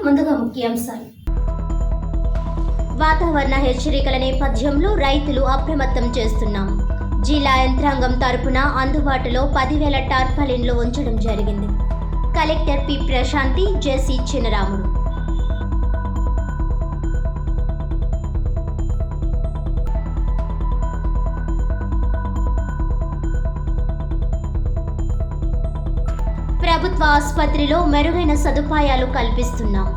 ముందుగా ముఖ్యాంశాలు. వాతావరణ హెచ్చరికల నేపథ్యంలో రైతులు అప్రమత్తం చేస్తున్నాం. జిల్లా యంత్రాంగం తరపున అందుబాటులో 10,000 టార్పాలిన్లు ఉంచడం జరిగింది. కలెక్టర్ పి ప్రశాంతి, జెసి చినరాముడు. ప్రభుత్వ ఆసుపత్రిలో మెరుగైన సదుపాయాలు కల్పిస్తున్నాం.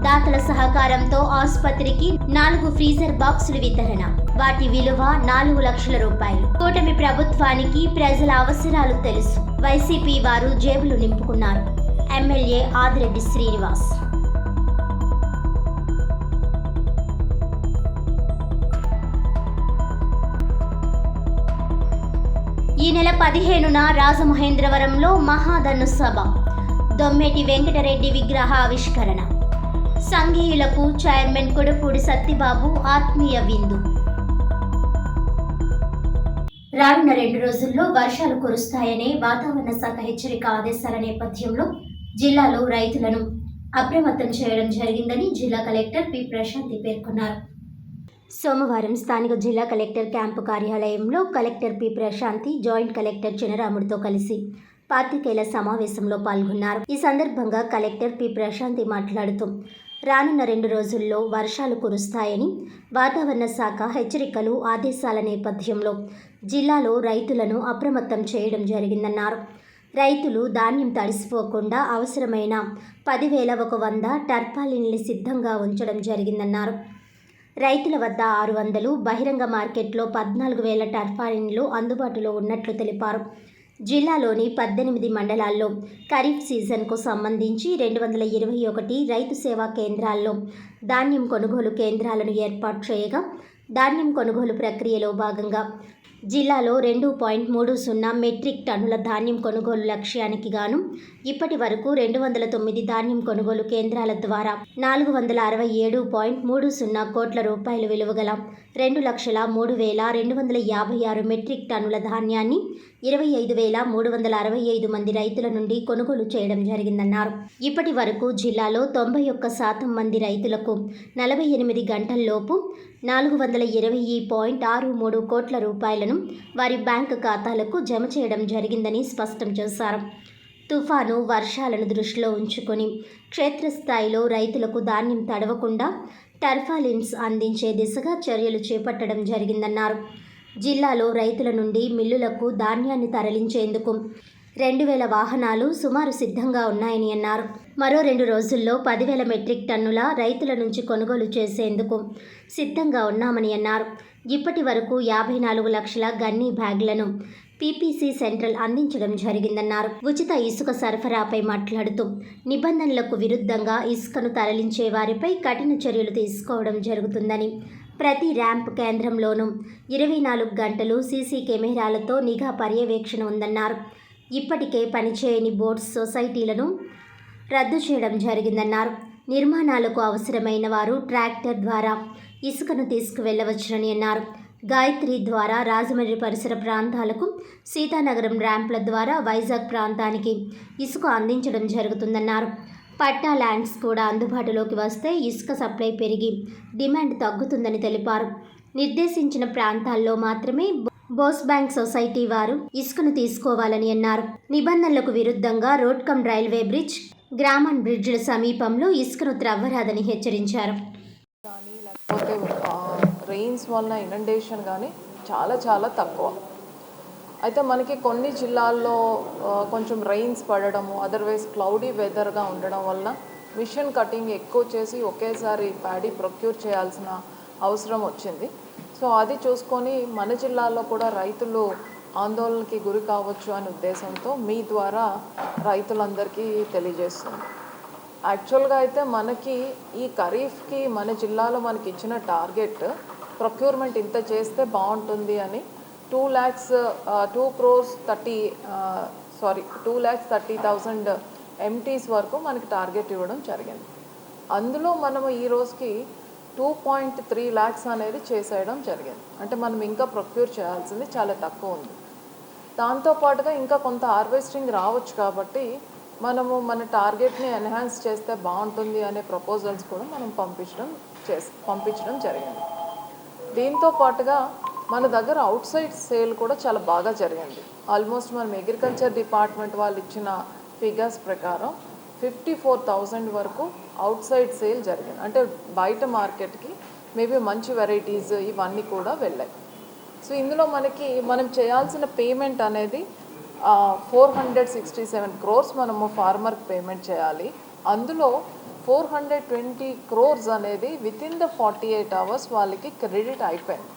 దాతల సహకారంతో ఆసుపత్రికి 4 ఫ్రీజర్ బాక్సులు వితరణ. వాటి విలువ 4 లక్షల రూపాయలు. కూటమి ప్రభుత్వానికి ప్రజల అవసరాలు తెలుసు. వైసీపీ వారు జేబులు నింపుకున్నారు. ఎమ్మెల్యే ఆదిరెడ్డి శ్రీనివాస్. ఈ నెల 15న రాజమహేంద్రవరంలో మహాధను సభ. దొమ్మేటి వెంకటరెడ్డి విగ్రహ ఆవిష్కరణ. సంఘీయులకు చైర్మన్ కొడపూడి సత్తిబాబు ఆత్మీయ విందు. రానున్న 2 రోజుల్లో వర్షాలు కురుస్తాయనే వాతావరణ శాఖ హెచ్చరిక ఆదేశాల నేపథ్యంలో జిల్లాలో రైతులను అప్రమత్తం చేయడం జరిగిందని జిల్లా కలెక్టర్ పి ప్రశాంతి పేర్కొన్నారు. సోమవారం స్థానిక జిల్లా కలెక్టర్ క్యాంపు కార్యాలయంలో collector P Prashanti joint collector చినరాముడితో కలిసి పాత్రికేయుల సమావేశంలో పాల్గొన్నారు. ఈ సందర్భంగా కలెక్టర్ పి ప్రశాంతి మాట్లాడుతూ రానున్న 2 రోజుల్లో వర్షాలు కురుస్తాయని వాతావరణ శాఖ హెచ్చరికలు ఆదేశాల నేపథ్యంలో జిల్లాలో రైతులను అప్రమత్తం చేయడం జరిగిందన్నారు. రైతులు ధాన్యం తడిసిపోకుండా అవసరమైన 10,100 టర్పాలిన్లు సిద్ధంగా ఉంచడం జరిగిందన్నారు. రైతుల వద్ద 600, బహిరంగ మార్కెట్లో 14,000 టర్పాలిన్లు అందుబాటులో ఉన్నట్లు తెలిపారు. జిల్లాలోని 18 మండలాల్లో ఖరీఫ్ సీజన్కు సంబంధించి 221 రైతు సేవా కేంద్రాల్లో ధాన్యం కొనుగోలు కేంద్రాలను ఏర్పాటు చేయగా ధాన్యం కొనుగోలు ప్రక్రియలో భాగంగా జిల్లాలో 2.30 మెట్రిక్ టన్నుల ధాన్యం కొనుగోలు లక్ష్యానికి గాను ఇప్పటి వరకు 209 ధాన్యం కొనుగోలు కేంద్రాల ద్వారా 467.30 కోట్ల రూపాయల విలువ గల 2,03,256 మెట్రిక్ టన్నుల ధాన్యాన్ని 25,365 మంది రైతుల నుండి కొనుగోలు చేయడం జరిగిందన్నారు. ఇప్పటి వరకు జిల్లాలో 91% మంది రైతులకు 48 గంటల్లోపు 420.63 కోట్ల రూపాయలను వారి బ్యాంకు ఖాతాలకు జమ చేయడం జరిగిందని స్పష్టం చేశారు. తుఫాను వర్షాలను దృష్టిలో ఉంచుకొని క్షేత్రస్థాయిలో రైతులకు ధాన్యం తడవకుండా టర్పాలిన్స్ అందించే దిశగా చర్యలు చేపట్టడం జరిగిందన్నారు. జిల్లాలో రైతుల నుండి మిల్లులకు ధాన్యాన్ని తరలించేందుకు 2,000 వాహనాలు సుమారు సిద్ధంగా ఉన్నాయని అన్నారు. మరో 2 రోజుల్లో 10,000 మెట్రిక్ టన్నుల రైతుల నుంచి కొనుగోలు చేసేందుకు సిద్ధంగా ఉన్నామని అన్నారు. ఇప్పటి వరకు 54 లక్షల గన్నీ బ్యాగ్లను పీపీసీ సెంట్రల్ అందించడం జరిగిందన్నారు. ఉచిత ఇసుక సరఫరాపై మాట్లాడుతూ నిబంధనలకు విరుద్ధంగా ఇసుకను తరలించే వారిపై కఠిన చర్యలు తీసుకోవడం జరుగుతుందని, ప్రతి ర్యాంప్ కేంద్రంలోనూ 24 గంటలు సీసీ కెమెరాలతో నిఘా పర్యవేక్షణ ఉందన్నారు. ఇప్పటికే పనిచేయని బోట్స్ సొసైటీలను రద్దు చేయడం జరిగిందన్నారు. నిర్మాణాలకు అవసరమైన వారు ట్రాక్టర్ ద్వారా ఇసుకను తీసుకువెళ్లవచ్చునని అన్నారు. గాయత్రి ద్వారా రాజమండ్రి పరిసర ప్రాంతాలకు, సీతానగరం ర్యాంప్ల ద్వారా వైజాగ్ ప్రాంతానికి ఇసుక అందించడం జరుగుతుందన్నారు. పట్టా ల్యాండ్స్ కూడా అందుబాటులోకి వస్తే ఇసుక సప్లై పెరిగి డిమాండ్ తగ్గుతుందని తెలిపారు. నిర్దేశించిన ప్రాంతాల్లో మాత్రమే బోస్ బ్యాంక్ సొసైటీ వారు ఇసుకను తీసుకోవాలని అన్నారు. నిబంధనలకు విరుద్ధంగా రోడ్ కమ్ రైల్వే బ్రిడ్జ్, గ్రామన్ బ్రిడ్జ్ల సమీపంలో ఇసుకను త్రవ్వరాదని హెచ్చరించారు. లేకపోతే రెయిన్స్ వలన ఇనండేషన్ కానీ చాలా తక్కువ. అయితే మనకి కొన్ని జిల్లాల్లో కొంచెం రెయిన్స్ పడడము, అదర్వైజ్ క్లౌడీ వెదర్గా ఉండడం వలన మిషన్ కటింగ్ ఎక్కువ చేసి ఒకేసారి ప్యాడీ ప్రొక్యూర్ చేయాల్సిన అవసరం వచ్చింది. సో అది చూసుకొని మన జిల్లాలో కూడా రైతులు ఆందోళనకి గురి కావచ్చు అనే ఉద్దేశంతో మీ ద్వారా రైతులందరికీ తెలియజేస్తుంది. యాక్చువల్గా అయితే మనకి ఈ ఖరీఫ్కి మన జిల్లాలో మనకి ఇచ్చిన టార్గెట్ ప్రొక్యూర్మెంట్ ఇంత చేస్తే బాగుంటుంది అని 2,30,000 ఎంటీస్ వరకు మనకి టార్గెట్ ఇవ్వడం జరిగింది. అందులో మనము ఈ రోజుకి 2.3 lakhs అనేది చేసేయడం జరిగింది. అంటే మనం ఇంకా ప్రొక్యూర్ చేయాల్సింది చాలా తక్కువ ఉంది. దాంతోపాటుగా ఇంకా కొంత హార్వెస్టింగ్ రావచ్చు కాబట్టి మనము మన టార్గెట్ని ఎన్హాన్స్ చేస్తే బాగుంటుంది అనే ప్రపోజల్స్ కూడా మనం పంపించడం జరిగింది. దీంతో పాటుగా మన దగ్గర అవుట్ సైడ్ సేల్ కూడా చాలా బాగా జరిగింది. ఆల్మోస్ట్ మనం అగ్రికల్చర్ డిపార్ట్మెంట్ వాళ్ళు ఇచ్చిన ఫిగర్స్ ప్రకారం 54,000 వరకు అవుట్ సైడ్ సేల్ జరిగింది. అంటే బయట మార్కెట్కి మేబీ మంచి వెరైటీస్ ఇవన్నీ కూడా వెళ్ళాయి. సో ఇందులో మనం చేయాల్సిన పేమెంట్ అనేది 467 crores మనము ఫార్మర్కి పేమెంట్ చేయాలి. అందులో 420 crores అనేది వితిన్ ద 48 hours వాళ్ళకి క్రెడిట్ అయిపోయింది.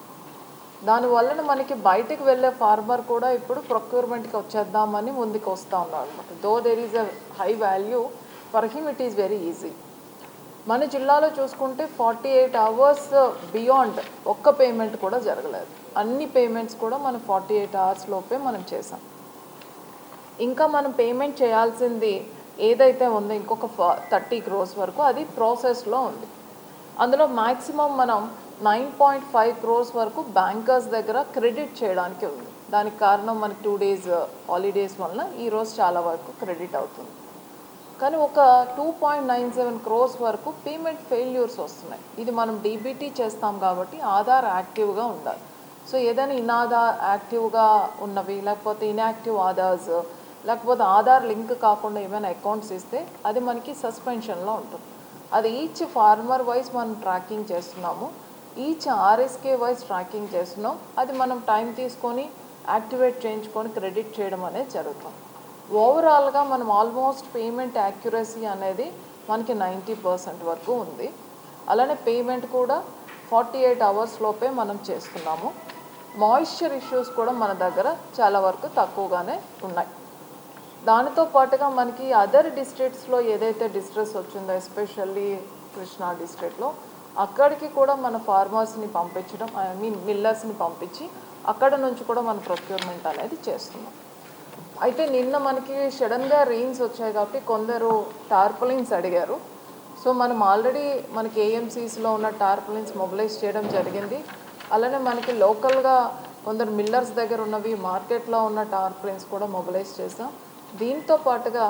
దానివల్ల మనకి బయటకు వెళ్ళే ఫార్మర్ కూడా ఇప్పుడు ప్రొక్యూర్మెంట్కి వచ్చేద్దామని ముందుకు వస్తూ ఉన్నారు అనమాట. Though there is a high value for him, it is very easy. మన జిల్లాలో చూసుకుంటే 48 hours బియాండ్ ఒక్క పేమెంట్ కూడా జరగలేదు. అన్ని పేమెంట్స్ కూడా మనం 48 hours లోపే మనం చేసాం. ఇంకా మనం పేమెంట్ చేయాల్సింది ఏదైతే ఉందో ఇంకొక 30 crores వరకు అది ప్రాసెస్లో ఉంది. అందులో మ్యాక్సిమం మనం 9.5 crores వరకు బ్యాంకర్స్ దగ్గర క్రెడిట్ చేయడానికి ఉంది. దానికి కారణం మనకి 2 days హాలిడేస్ వల్ల ఈరోజు చాలా వరకు క్రెడిట్ అవుతుంది. కానీ ఒక 2.97 crores వరకు పేమెంట్ ఫెయిల్యూర్స్ వస్తున్నాయి. ఇది మనం డీబీటీ చేస్తాం కాబట్టి ఆధార్ యాక్టివ్గా ఉండాలి. సో ఏదైనా ఇన్ఆధార్ యాక్టివ్గా ఉన్నవి, లేకపోతే ఇన్యాక్టివ్ ఆధార్స్, లేకపోతే ఆధార్ లింక్ కాకుండా ఏమైనా అకౌంట్స్ ఇస్తే అది మనకి సస్పెన్షన్లో ఉంటుంది. అది ఈచ్ ఫార్మర్ వైజ్ మనం ట్రాకింగ్ చేస్తున్నాము, ఈచ్ ఆర్ఎస్కే వైజ్ ట్రాకింగ్ చేస్తున్నాం. అది మనం టైం తీసుకొని యాక్టివేట్ చేయించుకొని క్రెడిట్ చేయడం అనేది జరుగుతుంది. ఓవరాల్గా మనం ఆల్మోస్ట్ పేమెంట్ యాక్యురసీ అనేది మనకి 90% వరకు ఉంది. అలానే పేమెంట్ కూడా 48 hours లోపే మనం చేస్తున్నాము. మాయిశ్చర్ ఇష్యూస్ కూడా మన దగ్గర చాలా వరకు తక్కువగానే ఉన్నాయి. దానితో పాటుగా మనకి అదర్ డిస్ట్రిక్ట్స్లో ఏదైతే డిస్ట్రెస్ వచ్చిందో, ఎస్పెషల్లీ కృష్ణా డిస్ట్రిక్ట్లో, అక్కడికి కూడా మన ఫార్మర్స్ని పంపించడం, మిల్లర్స్ని పంపించి అక్కడ నుంచి కూడా మన ప్రొక్యూర్మెంట్ అనేది చేస్తున్నాం. అయితే నిన్న మనకి సడన్గా రెయిన్స్ వచ్చాయి కాబట్టి కొందరు టార్పలిన్స్ అడిగారు. సో మనం ఆల్రెడీ మనకి ఏఎంసీస్లో ఉన్న టార్పలిన్స్ మొబిలైజ్ చేయడం జరిగింది. అలానే మనకి లోకల్గా కొందరు మిల్లర్స్ దగ్గర ఉన్నవి, మార్కెట్లో ఉన్న టార్పలిన్స్ కూడా మొబిలైజ్ చేసాం. దీంతో పాటుగా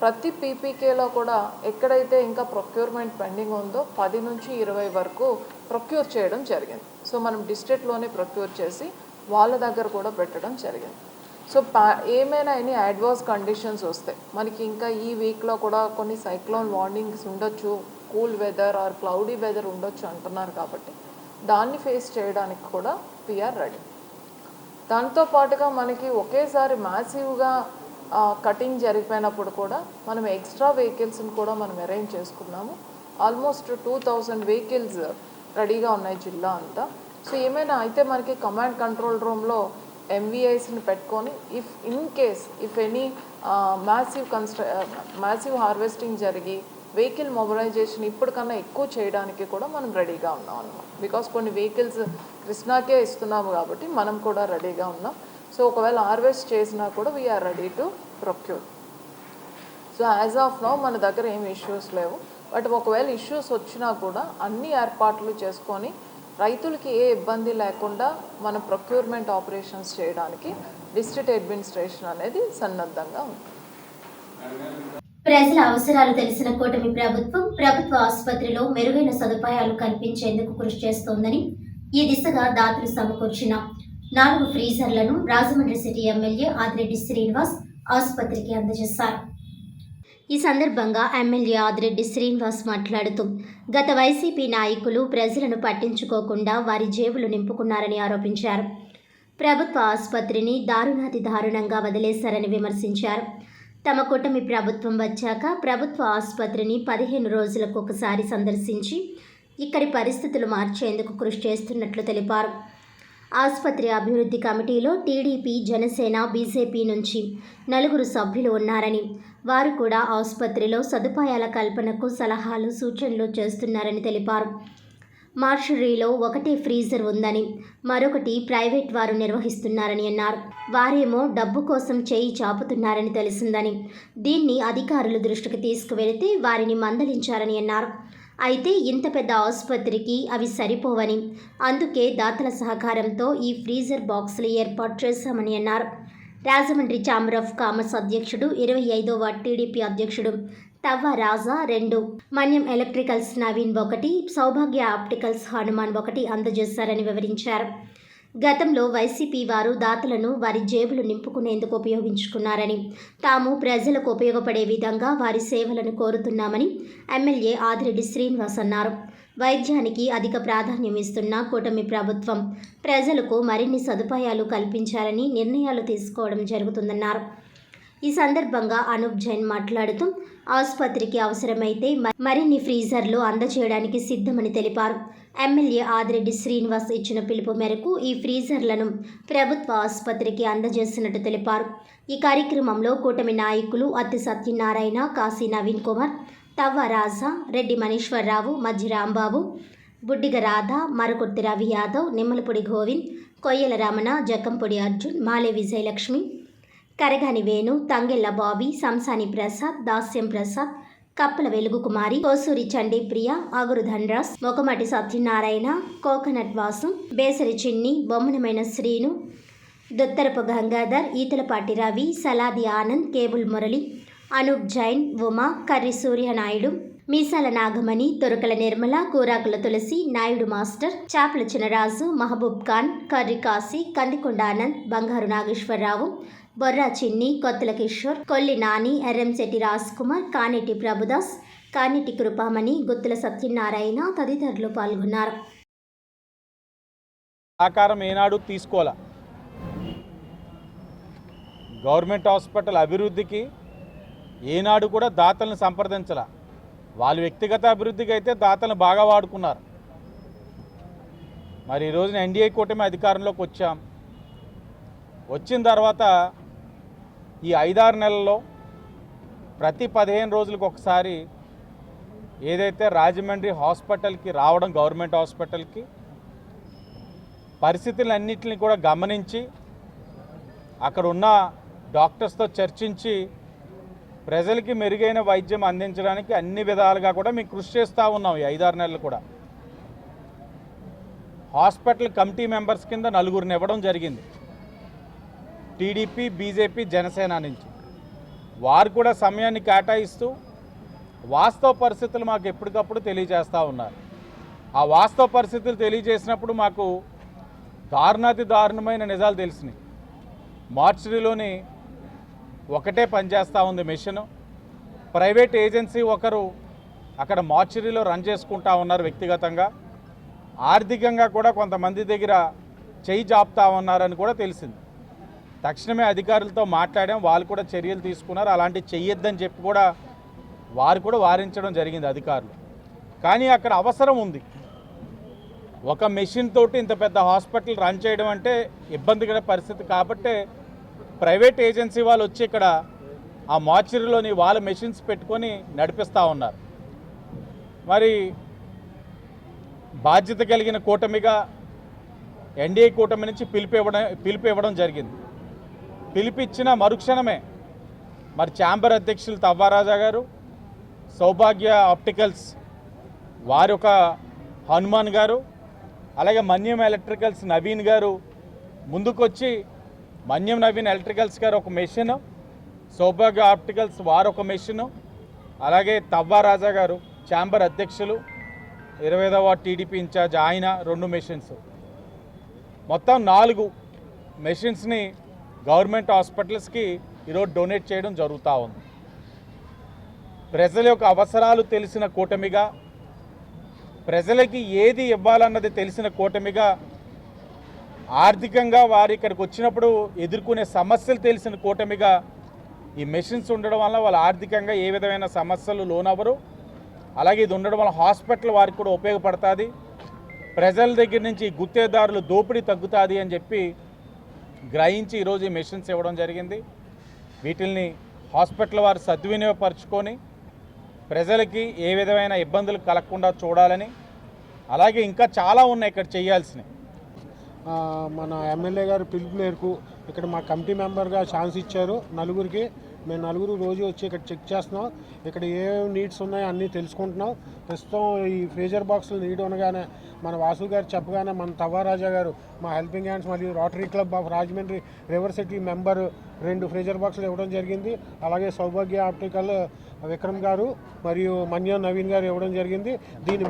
ప్రతి పీపీకేలో కూడా ఎక్కడైతే ఇంకా ప్రొక్యూర్మెంట్ పెండింగ్ ఉందో 10 నుంచి 20 వరకు ప్రొక్యూర్ చేయడం జరిగింది. సో మనం డిస్ట్రిక్ట్లోనే ప్రొక్యూర్ చేసి వాళ్ళ దగ్గర కూడా పెట్టడం జరిగింది. సో ఏమైనా ఎనీ అడ్వర్స్ కండిషన్స్ వస్తాయి, మనకి ఇంకా ఈ వీక్లో కూడా కొన్ని సైక్లోన్ వార్నింగ్స్ ఉండొచ్చు, cool weather or cloudy weather ఉండొచ్చు అంటున్నారు. కాబట్టి దాన్ని ఫేస్ చేయడానికి కూడా వీఆర్ రెడీ. దాంతో పాటుగా మనకి ఒకేసారి మ్యాసివ్గా కటింగ్ జరిగిపోయినప్పుడు కూడా మనం ఎక్స్ట్రా వెహికల్స్ని కూడా మనం అరేంజ్ చేసుకున్నాము. ఆల్మోస్ట్ 2000 vehicles రెడీగా ఉన్నాయి జిల్లా అంతా. సో ఏమైనా అయితే మనకి కమాండ్ కంట్రోల్ రూమ్లో ఎంవీఐస్ని పెట్టుకొని ఇఫ్ ఎనీ మ్యాసివ్ హార్వెస్టింగ్ జరిగి వెహికల్ మొబిలైజేషన్ ఇప్పటికన్నా ఎక్కువ చేయడానికి కూడా మనం రెడీగా ఉన్నాం అన్నమాట. బికాస్ కొన్ని వెహికల్స్ కృష్ణాకే ఇస్తున్నాము కాబట్టి మనం కూడా రెడీగా ఉన్నాం. సో ఒకవేళ హార్వెస్ట్ చేసినా కూడా we are ready to procure. So as of now మన దగ్గర ఏమి ఇష్యూస్ లేవు. బట్ ఒకవేళ ఇష్యూస్ వచ్చినా కూడా అన్ని ఏర్పాట్లు చేసుకొని రైతులకి ఏ ఇబ్బంది లేకుండా మన ప్రొక్యూర్మెంట్ ఆపరేషన్స్ చేయడానికి డిస్ట్రిక్ట్ అడ్మినిస్ట్రేషన్ అనేది సన్నద్ధంగా ఉంది. ప్రజల అవసరాలు తెలిసిన కూటమి ప్రభుత్వం ప్రభుత్వ ఆసుపత్రిలో మెరుగైన సదుపాయాలు కల్పించేందుకు కృషి చేస్తోందని, ఈ దిశగా దాతలు సమకూర్చిన 4 ఫ్రీజర్లను రాజమండ్రి సిటీ ఎమ్మెల్యే ఆదిరెడ్డి శ్రీనివాస్ ఆసుపత్రికి అందజేశారు. ఈ సందర్భంగా ఎమ్మెల్యే ఆదిరెడ్డి శ్రీనివాస్ మాట్లాడుతూ, గత వైసీపీ నాయకులు ప్రజలను పట్టించుకోకుండా వారి జేబులు నింపుకున్నారని ఆరోపించారు. ప్రభుత్వ ఆసుపత్రిని దారుణాతి దారుణంగా వదిలేశారని విమర్శించారు. తమ కూటమి ప్రభుత్వం వచ్చాక ప్రభుత్వ ఆసుపత్రిని 15 రోజులకు ఒకసారి సందర్శించి ఇక్కడి పరిస్థితులు మార్చేందుకు కృషి చేస్తున్నట్లు తెలిపారు. ఆసుపత్రి అభివృద్ధి కమిటీలో టీడీపీ, జనసేన, బీజేపీ నుంచి 4 సభ్యులు ఉన్నారని, వారు కూడా ఆసుపత్రిలో సదుపాయాల కల్పనకు సలహాలు, సూచనలు చేస్తున్నారని తెలిపారు. మార్చురీలో ఒకటే ఫ్రీజర్ ఉందని, మరొకటి ప్రైవేట్ వారు నిర్వహిస్తున్నారని అన్నారు. వారేమో డబ్బు కోసం చేయి చాపుతున్నారని తెలిసిందని, దీన్ని అధికారుల దృష్టికి తీసుకువెళితే వారిని మందలించారని అన్నారు. అయితే ఇంత పెద్ద ఆసుపత్రికి అవి సరిపోవని, అందుకే దాతల సహకారంతో ఈ ఫ్రీజర్ బాక్సులు ఏర్పాటు చేశామని అన్నారు. రాజమండ్రి ఛాంబర్ ఆఫ్ కామర్స్ అధ్యక్షుడు 25వ టీడీపీ అధ్యక్షుడు తవ్వ రాజా 2, మన్యం ఎలక్ట్రికల్స్ నవీన్ 1, సౌభాగ్య ఆప్టికల్స్ హనుమాన్ 1 అందజేశారని వివరించారు. గతంలో వైసీపీ వారు దాతలను వారి జేబులు నింపుకునేందుకు ఉపయోగించుకున్నారని, తాము ప్రజలకు ఉపయోగపడే విధంగా వారి సేవలను కోరుతున్నామని ఎమ్మెల్యే ఆదిరెడ్డి శ్రీనివాస్ అన్నారు. వైద్యానికి అధిక ప్రాధాన్యం ఇస్తున్న కూటమి ప్రభుత్వం ప్రజలకు మరిన్ని సదుపాయాలు కల్పించాలని నిర్ణయాలు తీసుకోవడం జరుగుతుందన్నారు. ఈ సందర్భంగా అనూప్ జైన్ మాట్లాడుతూ ఆసుపత్రికి అవసరమైతే మరిన్ని ఫ్రీజర్లు అందజేయడానికి సిద్ధమని తెలిపారు. ఎమ్మెల్యే ఆదిరెడ్డి శ్రీనివాస్ ఇచ్చిన పిలుపు మేరకు ఈ ఫ్రీజర్లను ప్రభుత్వ ఆసుపత్రికి అందజేసినట్టు తెలిపారు. ఈ కార్యక్రమంలో కూటమి నాయకులు అత్తి సత్యనారాయణ, కాశీ నవీన్ కుమార్, తవ్వ రాజా, రెడ్డి మనీశ్వరరావు, మజ్జి రాంబాబు, బుడ్డిగ రాధ, మరకుర్తి రవి యాదవ్, నిమ్మలపూడి గోవింద్, కొయ్యల రమణ, జక్కంపొడి అర్జున్, మాలే విజయలక్ష్మి, కరగాని వేణు, తంగెళ్ల బాబీ, సంసాని ప్రసాద్, దాస్యం ప్రసాద్, కప్పల వెలుగుకుమారి, కోసూరి చండీప్రియ, ఆగురు ధనరాజ్, మొకమటి సత్యనారాయణ, కోకనట్ వాసు, బేసరి చిన్ని, బొమ్మనమైన శ్రీను, దొత్తరపు గంగాధర్, ఈతలపాటి రవి, సలాది ఆనంద్, కేబుల్ మురళి, అనూప్ జైన్, ఉమా, కర్రి సూర్యనాయుడు, మీసాల నాగమణి, తొరకల నిర్మల, కూరాకుల తులసి, నాయుడు మాస్టర్, చాపల చినరాజు, మహబూబ్ ఖాన్, కర్రి కాశీ, కందికొండ ఆనంద్, బంగారు నాగేశ్వరరావు, బొర్రా చిన్ని, కొత్తల కిషోర్, కొల్లి నాని, ఎర్రంశెట్టి రాజ్ కుమార్, కానేటి ప్రభుదాస్, కానేటి కృపామణి, గుత్తుల సత్యనారాయణ తదితరులు పాల్గొన్నారు. ఆకారం ఏనాడు తీసుకోవాలా. గవర్నమెంట్ హాస్పిటల్ అభివృద్ధికి ఏనాడు కూడా దాతలను సంప్రదించాల. వాళ్ళ వ్యక్తిగత అభివృద్ధికి అయితే దాతలను బాగా వాడుకున్నారు. మరి ఈ రోజున ఎన్డీఏ కూటమి అధికారంలోకి వచ్చాం. వచ్చిన తర్వాత ఈ 5-6 నెలల్లో ప్రతి 15 రోజులకు ఒకసారి ఏదైతే రాజమండ్రి హాస్పిటల్కి రావడం, గవర్నమెంట్ హాస్పిటల్కి పరిస్థితులన్నింటినీ కూడా గమనించి అక్కడ ఉన్న డాక్టర్స్తో చర్చించి ప్రజలకి మెరుగైన వైద్యం అందించడానికి అన్ని విధాలుగా కూడా మేము కృషి చేస్తూ ఉన్నాం. ఈ 5-6 నెలలు కూడా హాస్పిటల్ కమిటీ మెంబర్స్ కింద 4 ఇవ్వడం జరిగింది. టీడీపీ, బీజేపీ, జనసేన నుంచి వారు కూడా సమయాన్ని కేటాయిస్తూ వాస్తవ పరిస్థితులు మాకు ఎప్పటికప్పుడు తెలియజేస్తూ ఉన్నారు. ఆ వాస్తవ పరిస్థితులు తెలియజేసినప్పుడు మాకు దారుణాతి దారుణమైన నిజాలు తెలిసినాయి. మార్చరీలోని ఒకటే పనిచేస్తూ ఉంది మెషిన్. ప్రైవేట్ ఏజెన్సీ ఒకరు అక్కడ మార్చరీలో రన్ చేసుకుంటా ఉన్నారు. వ్యక్తిగతంగా ఆర్థికంగా కూడా కొంతమంది దగ్గర చేయి జాపుతా ఉన్నారని కూడా తెలిసింది. తక్షణమే అధికారులతో మాట్లాడాం, వాళ్ళు కూడా చర్యలు తీసుకున్నారు. అలాంటి చెయ్యొద్దని చెప్పి కూడా వారు కూడా వారించడం జరిగింది అధికారులు. కానీ అక్కడ అవసరం ఉంది. ఒక మెషిన్ తోటి ఇంత పెద్ద హాస్పిటల్ రన్ చేయడం అంటే ఇబ్బందికర పరిస్థితి. కాబట్టే ప్రైవేట్ ఏజెన్సీ వాళ్ళు వచ్చి ఇక్కడ ఆ మార్చరీలోని వాళ్ళ మెషిన్స్ పెట్టుకొని నడిపిస్తూ ఉన్నారు. మరి బాధ్యత కలిగిన కూటమిగా ఎన్డీఏ కూటమి నుంచి పిలుపు ఇవ్వడం జరిగింది. పిలిపిచ్చిన మరుక్షణమే మరి ఛాంబర్ అధ్యక్షులు తవ్వారాజా గారు, సౌభాగ్య ఆప్టికల్స్ వారి ఒక హనుమాన్ గారు, అలాగే మన్యం ఎలక్ట్రికల్స్ నవీన్ గారు ముందుకొచ్చి మన్యం నవీన్ ఎలక్ట్రికల్స్ గారు ఒక మెషిన్, సౌభాగ్య ఆప్టికల్స్ వారు ఒక మెషిన్, అలాగే తవ్వారాజా గారు ఛాంబర్ అధ్యక్షులు 25వ టీడీపీ ఇన్ఛార్జ్ ఆయన 2 మెషిన్స్, మొత్తం 4 మెషిన్స్ని గవర్నమెంట్ హాస్పిటల్స్కి ఈరోజు డొనేట్ చేయడం జరుగుతూ ఉంది. ప్రజల యొక్క అవసరాలు తెలిసిన కూటమిగా, ప్రజలకి ఏది ఇవ్వాలన్నది తెలిసిన కూటమిగా, ఆర్థికంగా వారు ఇక్కడికి వచ్చినప్పుడు ఎదుర్కొనే సమస్యలు తెలిసిన కూటమిగా ఈ మెషిన్స్ ఉండడం వల్ల వాళ్ళు ఆర్థికంగా ఏ విధమైన సమస్యలు లోనవ్వరు. అలాగే ఇది ఉండడం వల్ల హాస్పిటల్ వారికి కూడా ఉపయోగపడుతుంది. ప్రజల దగ్గర నుంచి గుత్తేదారులు దోపిడీ తగ్గుతుంది అని చెప్పి గ్రహించి ఈరోజు ఈ మెషిన్స్ ఇవ్వడం జరిగింది. వీటిల్ని హాస్పిటల్ వారు సద్వినియోగపరచుకొని ప్రజలకి ఏ విధమైన ఇబ్బందులు కలగకుండా చూడాలని, అలాగే ఇంకా చాలా ఉన్నాయి ఇక్కడ చేయాల్సినవి. మన ఎమ్మెల్యే గారు పిలుపు మేరకు ఇక్కడ మా కమిటీ మెంబర్గా ఛాన్స్ ఇచ్చారు. 4కి మేము నలుగురు రోజు వచ్చి ఇక్కడ చెక్ చేస్తున్నాం. ఇక్కడ ఏ నీడ్స్ ఉన్నాయో అన్నీ తెలుసుకుంటున్నాం. ప్రస్తుతం ఈ ఫ్రీజర్ బాక్సులు నీడ్ ఉండగానే మన వాసు గారు చెప్పగానే మన తవ్వారాజా గారు మా హెల్పింగ్ హ్యాండ్స్ మరియు rotary club of Rajahmundry river city member 2 freezer బాక్సులు ఇవ్వడం జరిగింది. అలాగే సౌభాగ్య ఆప్టికల్ విక్రమ్ గారు మరియు మన్యం నవీన్ గారు ఇవ్వడం జరిగింది. దీని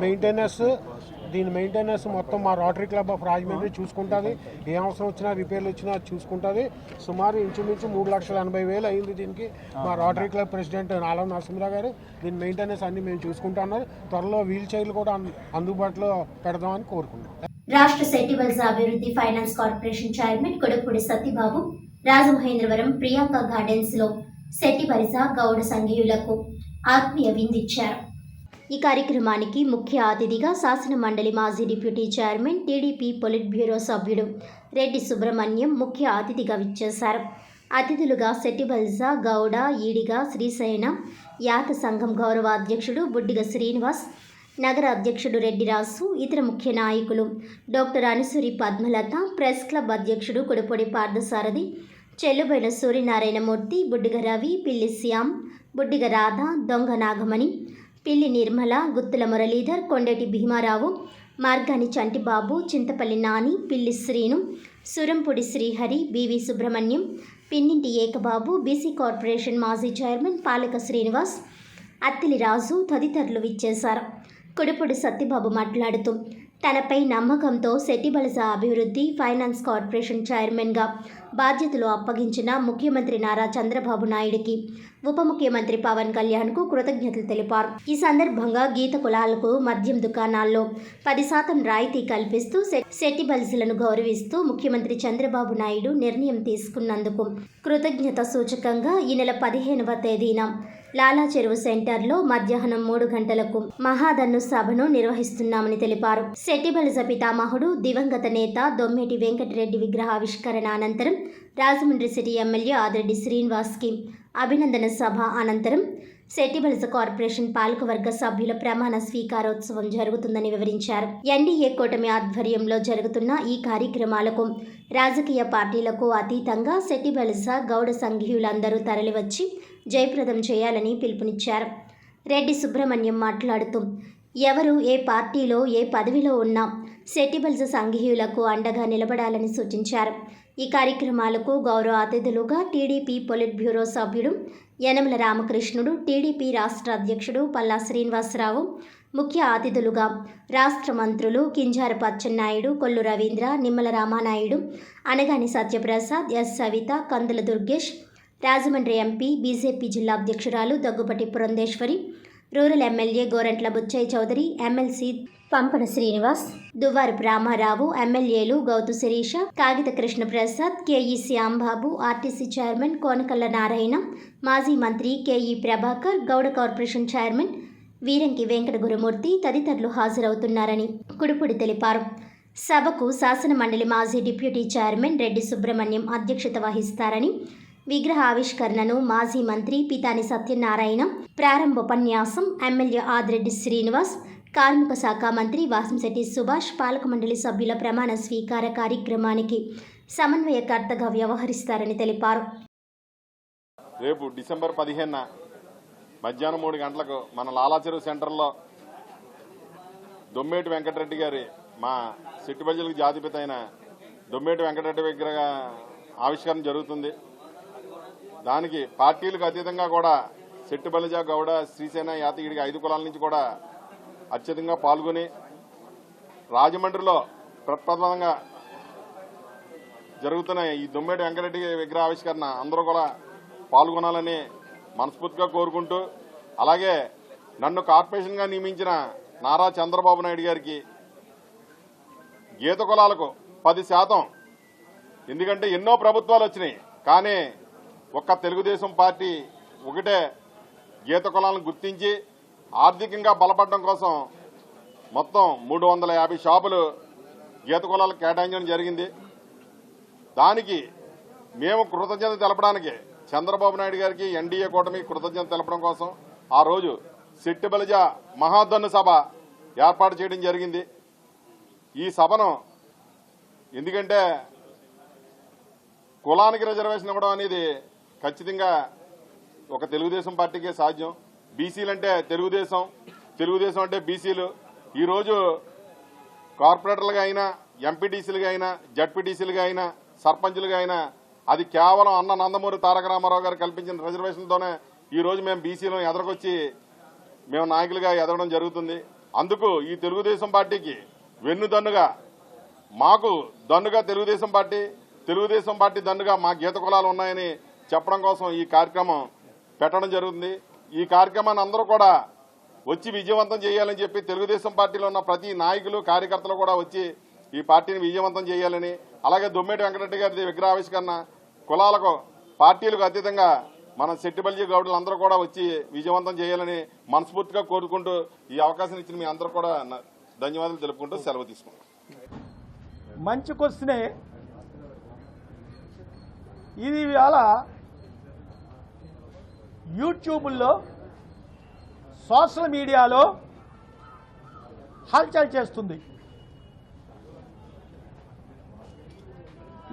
మెయింటెనెన్స్ మొత్తం మా రోటరీ క్లబ్ ఆఫ్ రాజమండ్రి చూసుకుంటుంది. ఏ అవసరం వచ్చినా రిపేర్లు వచ్చినా చూసుకుంటుంది. సుమారు ఇంచుమించు 3,80,000 అయింది దీనికి. మా రోటరీ క్లబ్ ప్రెసిడెంట్ నాలం నరసింహరావు గారు దీని మెయింటెనెన్స్ అన్ని మేము చూసుకుంటున్నారు. త్వరలో వీల్ చైర్లు కూడా అందుబాటులో పెడదామని కోరుకుంటున్నాం. రాష్ట్ర సెట్టిబల్స్ అభివృద్ధి finance corporation chairman Kodukudi Satyababu Rajamahendravaram Priyanka gardens లో సెట్టిబలిజ గౌడ సంఘీయులకు ఆత్మీయ విందిచ్చారు. ఈ కార్యక్రమానికి ముఖ్య అతిథిగా శాసన మండలి మాజీ deputy chairman TDP polit bureau సభ్యుడు రెడ్డి సుబ్రహ్మణ్యం ముఖ్య అతిథిగా విచ్చేశారు. అతిథులుగా సెట్టిబలిజ గౌడ ఈడిగ శ్రీశైన యాత సంఘం గౌరవ అధ్యక్షుడు బుడ్డిగ శ్రీనివాస్, నగర అధ్యక్షుడు రెడ్డి రాసు, ఇతర ముఖ్య నాయకులు doctor Anusuri Padmalatha, press club అధ్యక్షుడు కొడుపొడి పార్థసారథి, చెల్లుబైన సూర్యనారాయణమూర్తి, బుడ్డిగ రవి, పిల్లి శ్యామ్, బుడ్డిగ రాధ, దొంగ నాగమణి, పిల్లి నిర్మల, గుత్తుల Muralidhar, Kondati Bhimarao, Margani Chantibabu, Chintapalli Nani, Pilli Srinu, Surampudi Srihari, B V Subrahmanyam, Pinninti Ekababu, BC corporation మాజీ చైర్మన్ పాలక శ్రీనివాస్, అత్తిలి రాజు తదితరులు విచ్చేశారు. కొడుపొడి సత్యబాబు మాట్లాడుతూ తనపై నమ్మకంతో సెట్టిబలిజ అభివృద్ధి ఫైనాన్స్ కార్పొరేషన్ చైర్మన్గా బాధ్యతలు అప్పగించిన ముఖ్యమంత్రి నారా చంద్రబాబు నాయుడికి, ఉప ముఖ్యమంత్రి పవన్ కళ్యాణ్కు కృతజ్ఞతలు తెలిపారు. ఈ సందర్భంగా గీత కులాలకు మద్యం దుకాణాల్లో 10% రాయితీ కల్పిస్తూ సెట్టిబలిజలను గౌరవిస్తూ ముఖ్యమంత్రి చంద్రబాబు నాయుడు నిర్ణయం తీసుకున్నందుకు కృతజ్ఞత సూచకంగా ఈ నెల 15వ తేదీన లాలా చెరువు సెంటర్లో మధ్యాహ్నం 3 గంటలకు మహాదన్ను సభను నిర్వహిస్తున్నామని తెలిపారు. సెట్టిబలిజ పితామహుడు దివంగత నేత దొమ్మేటి వెంకటరెడ్డి విగ్రహావిష్కరణ అనంతరం రాజమండ్రి సిటీ ఎమ్మెల్యే ఆదిరెడ్డి శ్రీనివాస్కి అభినందన సభ అనంతరం సెట్టిబలిజ కార్పొరేషన్ పాలకవర్గ సభ్యుల ప్రమాణ స్వీకారోత్సవం జరుగుతుందని వివరించారు. ఎన్డీఏ కూటమి ఆధ్వర్యంలో జరుగుతున్న ఈ కార్యక్రమాలకు రాజకీయ పార్టీలకు అతీతంగా సెట్టిబలిజ గౌడ సంఘీయులందరూ తరలివచ్చి జయప్రదం చేయాలని పిలుపునిచ్చారు. రెడ్డి సుబ్రహ్మణ్యం మాట్లాడుతూ ఎవరు ఏ పార్టీలో ఏ పదవిలో ఉన్నా సెట్టిబలిజ సంఘీయులకు అండగా నిలబడాలని సూచించారు. ఈ కార్యక్రమాలకు గౌరవ అతిథులుగా టీడీపీ పొలిట్ బ్యూరో సభ్యుడు యనమల రామకృష్ణుడు, టీడీపీ రాష్ట్ర అధ్యక్షుడు పల్లా శ్రీనివాసరావు, ముఖ్య అతిథులుగా రాష్ట్ర మంత్రులు Kinjarapu Atchannaidu, Kollu Ravindra, Nimmala Ramanaidu, Anagani Satyaprasad, S Savitha, Kandula Durgesh, Rajahmundry MP BJP జిల్లా అధ్యక్షురాలు Daggubati Purandeswari, rural MLA Gorantla Butchaiah Chowdary, MLC Pampana Srinivas, Duvvarapu Ramarao, ఎమ్మెల్యేలు Goutu Sirisha, Kagitha Krishnaprasad, KE Shyambabu, RTC chairman Konakalla Narayana, మాజీ మంత్రి KE Prabhakar, Gowda corporation chairman Veeranki Venkata Gurumurthy తదితరులు హాజరవుతున్నారని కుడుపుడి తెలిపారు. సభకు శాసన మండలి మాజీ డిప్యూటీ చైర్మన్ రెడ్డి సుబ్రహ్మణ్యం అధ్యక్షత వహిస్తారని, విగ్రహ ఆవిష్కరణను మాజీ మంత్రి పితాని సత్యనారాయణ, ప్రారంభోపన్యాసం ఎమ్మెల్యే ఆదిరెడ్డి శ్రీనివాస్, కార్మిక శాఖ మంత్రి వాసంశెట్టి సుభాష్ పాలక మండలి సభ్యుల ప్రమాణ స్వీకార కార్యక్రమానికి సమన్వయకర్తగా వ్యవహరిస్తారని తెలిపారు. రేపు డిసెంబర్ 15న మధ్యాహ్నం 3 గంటలకు మన లాలా చెరువు సెంటర్లో దొమ్మేటి వెంకటరెడ్డి గారి మా సెట్టిబలిజలకు జాతిపిత అయిన దొమ్మేటి వెంకటరెడ్డి విగ్రహ ఆవిష్కరణ జరుగుతుంది. దానికి పార్టీలకు అతీతంగా కూడా సెట్టిబలిజ గౌడ శ్రీసేన యాతగిరికి 5 కులాల నుంచి కూడా అత్యధికంగా పాల్గొని రాజమండ్రిలో ప్రప్రథమంగా జరుగుతున్న ఈ దొమ్మేటి వెంకటరెడ్డి విగ్రహ ఆవిష్కరణ అందరూ కూడా పాల్గొనాలని మనస్ఫూర్తిగా కోరుకుంటూ, అలాగే నన్ను కార్పొరేషన్గా నియమించిన నారా చంద్రబాబు నాయుడు గారికి గీత కులాలకు 10%, ఎందుకంటే ఎన్నో ప్రభుత్వాలు వచ్చినాయి కానీ ఒక్క తెలుగుదేశం పార్టీ ఒకటే గీత కులాలను గుర్తించి ఆర్థికంగా బలపడడం కోసం మొత్తం 350 షాపులు గీత కులాలకు కేటాయించడం జరిగింది. దానికి మేము కృతజ్ఞత తెలపడానికి చంద్రబాబు నాయుడు గారికి ఎన్డీఏ కూటమి కృతజ్ఞత తెలపడం కోసం ఆ రోజు సెట్టిబలిజ మహాదన్ను సభ ఏర్పాటు చేయడం జరిగింది. ఈ సభను ఎందుకంటే కులానికి రిజర్వేషన్ ఇవ్వడం అనేది ఖచ్చితంగా ఒక తెలుగుదేశం పార్టీకే సాధ్యం. బీసీలు అంటే తెలుగుదేశం అంటే బీసీలు. ఈరోజు కార్పొరేటర్లుగా అయినా, ఎంపీటీసీలుగా అయినా, జడ్పీటీసీలుగా అయినా, సర్పంచులుగా అయినా అది కేవలం అన్న నందమూరి తారక రామారావు గారు కల్పించిన రిజర్వేషన్తోనే ఈరోజు మేము బీసీలను ఎదరకొచ్చి మేము నాయకులుగా ఎదగడం జరుగుతుంది. అందుకు ఈ తెలుగుదేశం పార్టీకి వెన్నుదన్నుగా, మాకు దన్నుగా తెలుగుదేశం పార్టీ దన్నుగా మా గీత కులాలు ఉన్నాయని చెప్పడం కోసం ఈ కార్యక్రమం పెట్టడం జరుగుతుంది. ఈ కార్యక్రమాన్ని అందరూ కూడా వచ్చి విజయవంతం చేయాలని చెప్పి తెలుగుదేశం పార్టీలో ఉన్న ప్రతి నాయకులు, కార్యకర్తలు కూడా వచ్చి ఈ పార్టీని విజయవంతం చేయాలని, అలాగే దొమ్మేటి వెంకటరెడ్డి గారి విగ్రహావిష్కరణ కులాలకు, పార్టీలకు అతీతంగా మన శెట్టిబల్జీ గౌడులు అందరూ కూడా వచ్చి విజయవంతం చేయాలని మనస్ఫూర్తిగా కోరుకుంటూ ఈ అవకాశం ఇచ్చిన మీ అందరూ కూడా ధన్యవాదాలు తెలుపుకుంటూ సెలవు తీసుకుంటాం. మంచి క్వశ్చనే ఇది. ఇవాళ యూట్యూబ్లో, సోషల్ మీడియాలో హల్చల్ చేస్తుంది.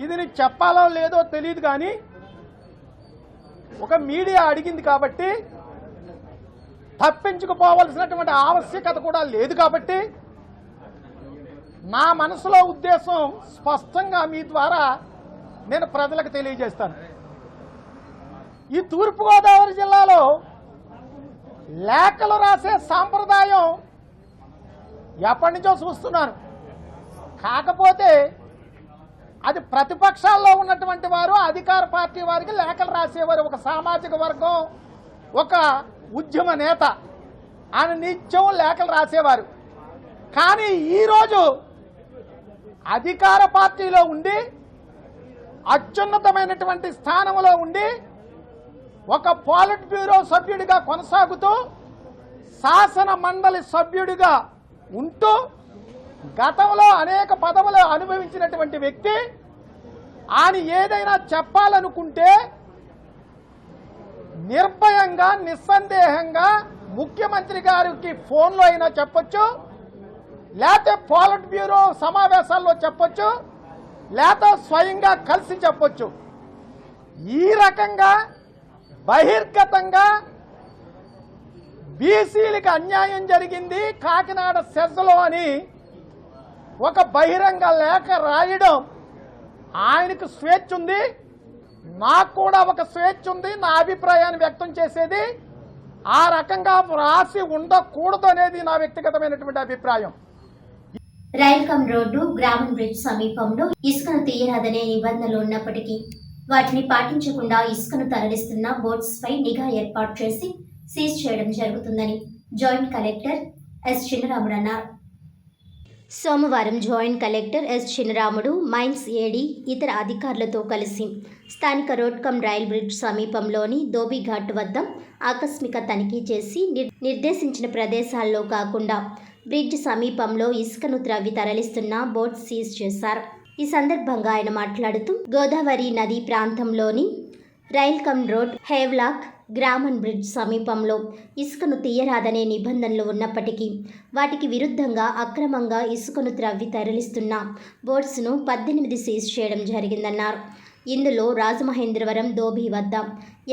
ఇది నీకు చెప్పాలో లేదో తెలియదు, కానీ ఒక మీడియా అడిగింది కాబట్టి తప్పించుకుపోవలసినటువంటి ఆవశ్యకత కూడా లేదు. కాబట్టి నా మనసులో ఉద్దేశం స్పష్టంగా మీ ద్వారా నేను ప్రజలకు తెలియజేస్తాను. ఈ తూర్పుగోదావరి జిల్లాలో లేఖలు రాసే సాంప్రదాయం ఎప్పటి నుంచో చూస్తున్నాను. కాకపోతే అది ప్రతిపక్షాల్లో ఉన్నటువంటి వారు, అధికార పార్టీ వారికి లేఖలు రాసేవారు. ఒక సామాజిక వర్గం, ఒక ఉద్యమ నేత, ఆయన నిత్యం లేఖలు రాసేవారు. కానీ ఈరోజు అధికార పార్టీలో ఉండి, అత్యున్నతమైనటువంటి స్థానంలో ఉండి, ఒక పాలిట్ బ్యూరో సభ్యుడిగా కొనసాగుతూ, శాసన మండలి సభ్యుడిగా ఉంటూ, గతంలో అనేక పదవులు అనుభవించినటువంటి వ్యక్తి ఆయన ఏదైనా చెప్పాలనుకుంటే నిర్భయంగా, నిస్సందేహంగా ముఖ్యమంత్రి గారికి ఫోన్లో అయినా చెప్పొచ్చు, లేకపోతే పాలిట్ బ్యూరో సమావేశాల్లో చెప్పొచ్చు, లేకపోతే స్వయంగా కలిసి చెప్పొచ్చు. ఈ రకంగా బహిర్గతంగా బీసీలకు అన్యాయం జరిగింది కాకినాడ సెజ్లో అని ఒక బహిరంగ లేఖ రాయడం ఆయనకు స్వేచ్ఛ ఉంది, నాకు కూడా ఒక స్వేచ్ఛ ఉంది నా అభిప్రాయాన్ని వ్యక్తం చేసేది. ఆ రకంగా రాసి ఉండకూడదు అనేది నా వ్యక్తిగతమైనటువంటి అభిప్రాయం. రైల్కమ్ రోడ్డు, గ్రామం బ్రిడ్జ్ సమీపంలో ఇసుకను తీయరాదనే నిబంధనలు ఉన్నప్పటికీ వాటిని పాటించకుండా ఇసుకను తరలిస్తున్న బోట్స్ పై నిఘా ఏర్పాటు చేసి సీజ్ చేయడం జరుగుతుందని జాయింట్ కలెక్టర్ ఎస్ చిన్నరాముడు అన్నారు. సోమవారం joint collector S Chinnaramudu, mines AD, ఇతర అధికారులతో కలిసి స్థానిక రోడ్కమ్ రైల్ బ్రిడ్జ్ సమీపంలోని ధోబీఘాట్ వద్ద ఆకస్మిక తనిఖీ చేసి నిర్దేశించిన ప్రదేశాల్లో కాకుండా బ్రిడ్జ్ సమీపంలో ఇసుకను త్రవ్వి తరలిస్తున్న బోట్ సీజ్ చేశారు. ఈ సందర్భంగా ఆయన మాట్లాడుతూ గోదావరి నది ప్రాంతంలోని రైల్కమ్ రోడ్, హేవ్లాక్, గ్రామన్ బ్రిడ్జ్ సమీపంలో ఇసుకను తీయరాదనే నిబంధనలు ఉన్నప్పటికీ వాటికి విరుద్ధంగా అక్రమంగా ఇసుకను త్రవ్వి తరలిస్తున్న బోట్స్ను 18 సీజ్ చేయడం జరిగిందన్నారు. ఇందులో రాజమహేంద్రవరం ధోబీ వద్ద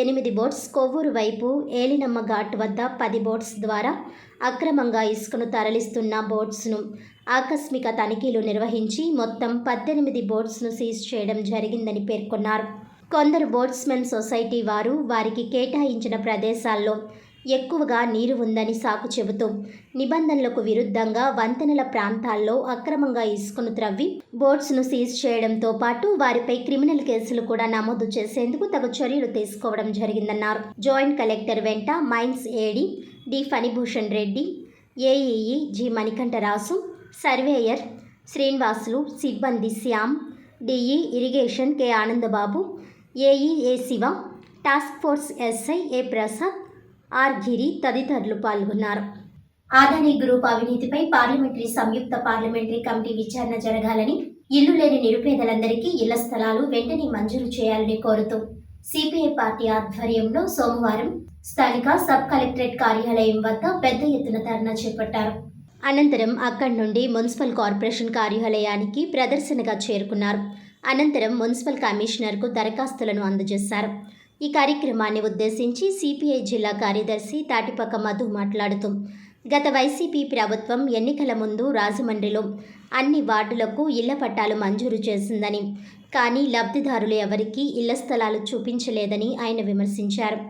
8 బోట్స్, కొవ్వూరు వైపు ఏలినమ్మ ఘాట్ వద్ద 10 బోట్స్ ద్వారా అక్రమంగా ఇసుకను తరలిస్తున్న బోట్స్ను ఆకస్మిక తనిఖీలు నిర్వహించి మొత్తం 18 బోట్స్ను సీజ్ చేయడం జరిగిందని పేర్కొన్నారు. కొందరు బోట్స్మెన్ సొసైటీ వారు వారికి కేటాయించిన ప్రదేశాల్లో ఎక్కువగా నీరు ఉందని సాకు చెబుతూ నిబంధనలకు విరుద్ధంగా వంతెనల ప్రాంతాల్లో అక్రమంగా ఇసుకను త్రవ్వి బోట్స్ను సీజ్ చేయడంతో పాటు వారిపై క్రిమినల్ కేసులు కూడా నమోదు చేసేందుకు తగు చర్యలు తీసుకోవడం జరిగిందన్నారు. జాయింట్ కలెక్టర్ వెంట mines AD D Phanibhushan Reddy, AEE G Manikantarasu, surveyor Srinivasulu, సిబ్బంది Shyam, DE irrigation K Anandababu, AE A Shiva, task force SI A Prasad, R Giri తదితరులు పాల్గొన్నారు. ఆదాని గ్రూప్ అవినీతిపై పార్లమెంటరీ సంయుక్త పార్లమెంటరీ కమిటీ విచారణ జరగాలని, ఇల్లు లేని నిరుపేదలందరికీ ఇళ్ల స్థలాలు వెంటనే మంజూరు చేయాలని కోరుతూ సిపిఐ పార్టీ ఆధ్వర్యంలో సోమవారం స్థానిక సబ్ కలెక్టరేట్ కార్యాలయం వద్ద పెద్ద ఎత్తున ధర్నా చేపట్టారు. అనంతరం అక్కడి నుండి మున్సిపల్ కార్పొరేషన్ కార్యాలయానికి ప్రదర్శనగా చేరుకున్నారు. అనంతరం మున్సిపల్ కమిషనర్కు దరఖాస్తులను అందజేశారు. ఈ కార్యక్రమాన్ని ఉద్దేశించి సిపిఐ జిల్లా కార్యదర్శి తాటిపక్క మధు మాట్లాడుతూ గత వైసీపీ ప్రభుత్వం ఎన్నికల ముందు రాజమండ్రిలో అన్ని వార్డులకు ఇళ్ల పట్టాలు మంజూరు చేసిందని, కానీ లబ్ధిదారులు ఎవరికీ ఇళ్ల స్థలాలు చూపించలేదని ఆయన విమర్శించారు.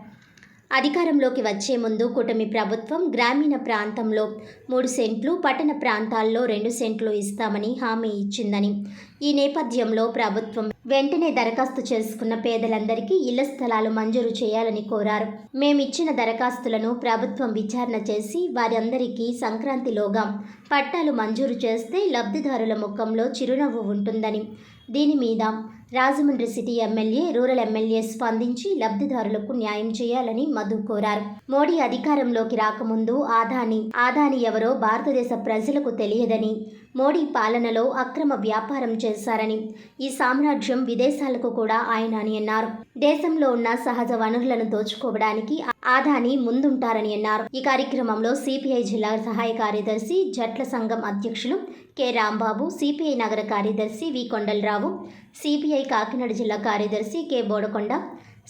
అధికారంలోకి వచ్చే ముందు కూటమి ప్రభుత్వం గ్రామీణ ప్రాంతంలో 3 సెంట్లు, పట్టణ ప్రాంతాల్లో 2 సెంట్లు ఇస్తామని హామీ ఇచ్చిందని, ఈ నేపథ్యంలో ప్రభుత్వం వెంటనే దరఖాస్తు చేసుకున్న పేదలందరికీ ఇళ్ల స్థలాలు మంజూరు చేయాలని కోరారు. మేమిచ్చిన దరఖాస్తులను ప్రభుత్వం విచారణ చేసి వారందరికీ సంక్రాంతిలోగా పట్టాలు మంజూరు చేస్తే లబ్ధిదారుల ముఖంలో చిరునవ్వు ఉంటుందని, దీని మీద Rajahmundry city MLA, rural MLA స్పందించి లబ్ధిదారులకు న్యాయం చేయాలని మధు కోరారు. మోడీ అధికారంలోకి రాకముందు ఆదాని ఎవరో భారతదేశ ప్రజలకు తెలియదని, మోడీ పాలనలో అక్రమ వ్యాపారం చేశారని, ఈ సామ్రాజ్యం విదేశాలకు కూడా ఆయన అని అన్నారు. దేశంలో ఉన్న సహజ వనరులను దోచుకోవడానికి ఆదాని ముందుంటారని అన్నారు. ఈ కార్యక్రమంలో సిపిఐ జిల్లా సహాయ కార్యదర్శి, జట్ల సంఘం అధ్యక్షులు కె రాంబాబు, సిపిఐ నగర కార్యదర్శి వి కొండలరావు, సిపిఐ కాకినాడ జిల్లా కార్యదర్శి కె బోడకొండ,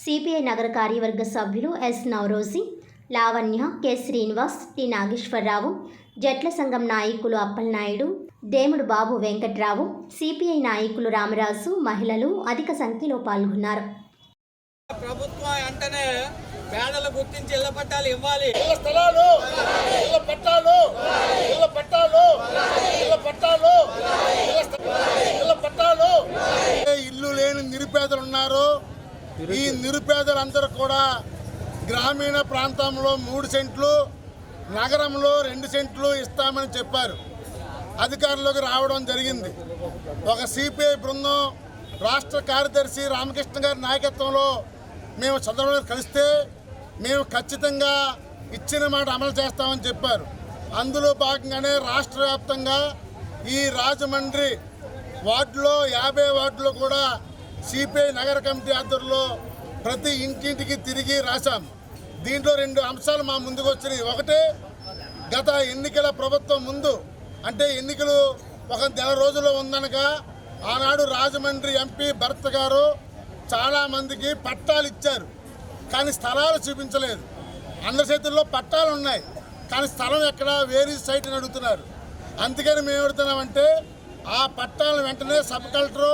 సిపిఐ నగర కార్యవర్గ సభ్యులు S Navaroji, Lavanya, K Srinivas, T Nageswararao, జట్ల సంఘం నాయకులు అప్పలనాయుడు, దేముడు బాబు వెంకట్రావు, సిపిఐ నాయకులు రామరాజు, మహిళలు అధిక సంఖ్యలో పాల్గొన్నారు. ప్రభుత్వం వెంటనే పేదలు గుర్తించి ఇళ్ల పట్టాలు ఇవ్వాలి. ఇళ్ల స్థలాలు, ఇళ్ల పట్టాలు, ఇళ్ల పట్టాలు, ఇళ్ల పట్టాలు, ఇళ్ల పట్టాలు. ఇల్లు లేని నిరుపేదలు ఉన్నారు. ఈ నిరుపేదలందరూ కూడా గ్రామీణ ప్రాంతంలో 3 సెంట్లు, నగరంలో 2 సెంట్లు ఇస్తామని చెప్పారు. అధికారంలోకి రావడం జరిగింది. ఒక సిపిఐ బృందం రాష్ట్ర కార్యదర్శి రామకృష్ణ గారి నాయకత్వంలో మేము చంద్రబాబు కలిస్తే మేము ఖచ్చితంగా ఇచ్చిన మాట అమలు చేస్తామని చెప్పారు. అందులో భాగంగానే రాష్ట్ర వ్యాప్తంగా ఈ రాజమండ్రి వార్డులో 50 వార్డులో కూడా సిపిఐ నగర కమిటీ ఆధ్వర్యంలో ప్రతి ఇంటింటికి తిరిగి రాశాం. దీంట్లో 2 అంశాలు మా ముందుకు వచ్చినాయి. ఒకటి, గత ఎన్నికల ప్రభుత్వం ముందు, అంటే ఎన్నికలు ఒక నెల రోజుల్లో ఉందనగా ఆనాడు రాజమండ్రి ఎంపీ భరత్ గారు చాలామందికి పట్టాలు ఇచ్చారు, కానీ స్థలాలు చూపించలేదు. అందరి చేతుల్లో పట్టాలు ఉన్నాయి, కానీ స్థలం ఎక్కడ, వేరే సైట్ అని అడుగుతున్నారు. అందుకని మేము అడుగుతున్నామంటే ఆ పట్టాలను వెంటనే సబ్ కలెక్టరు,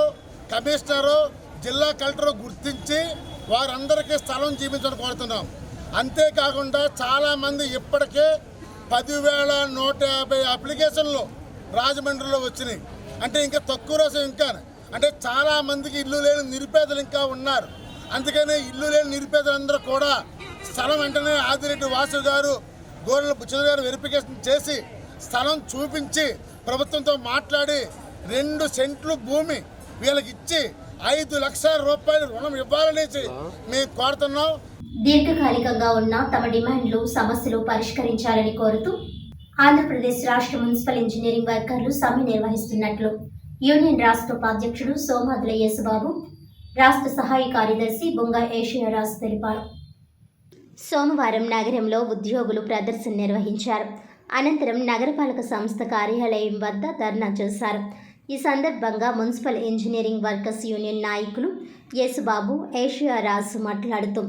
కమిషనరు, జిల్లా కలెక్టరు గుర్తించి వారందరికీ స్థలం చూపించడం కోరుతున్నాం. అంతేకాకుండా చాలామంది ఇప్పటికే 10,150 అప్లికేషన్లు రాజమండ్రిలో వచ్చినాయి. అంటే ఇంకా తక్కువ రోజు ఇంకా అంటే చాలామందికి ఇల్లు లేని నిరుపేదలు ఇంకా ఉన్నారు. అందుకనే ఇల్లు లేని నిరుపేదలందరూ కూడా స్థలం వెంటనే ఆదిరెడ్డి వాసు గారు, గోరెల బుచ్చయ్య గారు వెరిఫికేషన్ చేసి స్థలం చూపించి ప్రభుత్వంతో మాట్లాడి 2 సెంట్లు భూమి వీళ్ళకి ఇచ్చి 5 లక్షల రూపాయలు రుణం ఇవ్వాలని మేము కోరుతున్నాం. దీర్ఘకాలికంగా ఉన్న తమ డిమాండ్లు, సమస్యలు పరిష్కరించాలని కోరుతూ ఆంధ్రప్రదేశ్ రాష్ట్ర మున్సిపల్ ఇంజనీరింగ్ వర్కర్లు సమ్మె నిర్వహిస్తున్నట్లు యూనియన్ రాష్ట్ర ఉపాధ్యక్షుడు సోమాదుల యేసుబాబు, రాష్ట్ర సహాయ కార్యదర్శి బొంగ ఏషియారాజు తెలిపారు. సోమవారం నగరంలో ఉద్యోగులు ప్రదర్శన నిర్వహించారు. అనంతరం నగరపాలక సంస్థ కార్యాలయం వద్ద ధర్నా చేశారు. ఈ సందర్భంగా మున్సిపల్ ఇంజనీరింగ్ వర్కర్స్ యూనియన్ నాయకులు యేసుబాబు, ఏషియారాజు మాట్లాడుతూ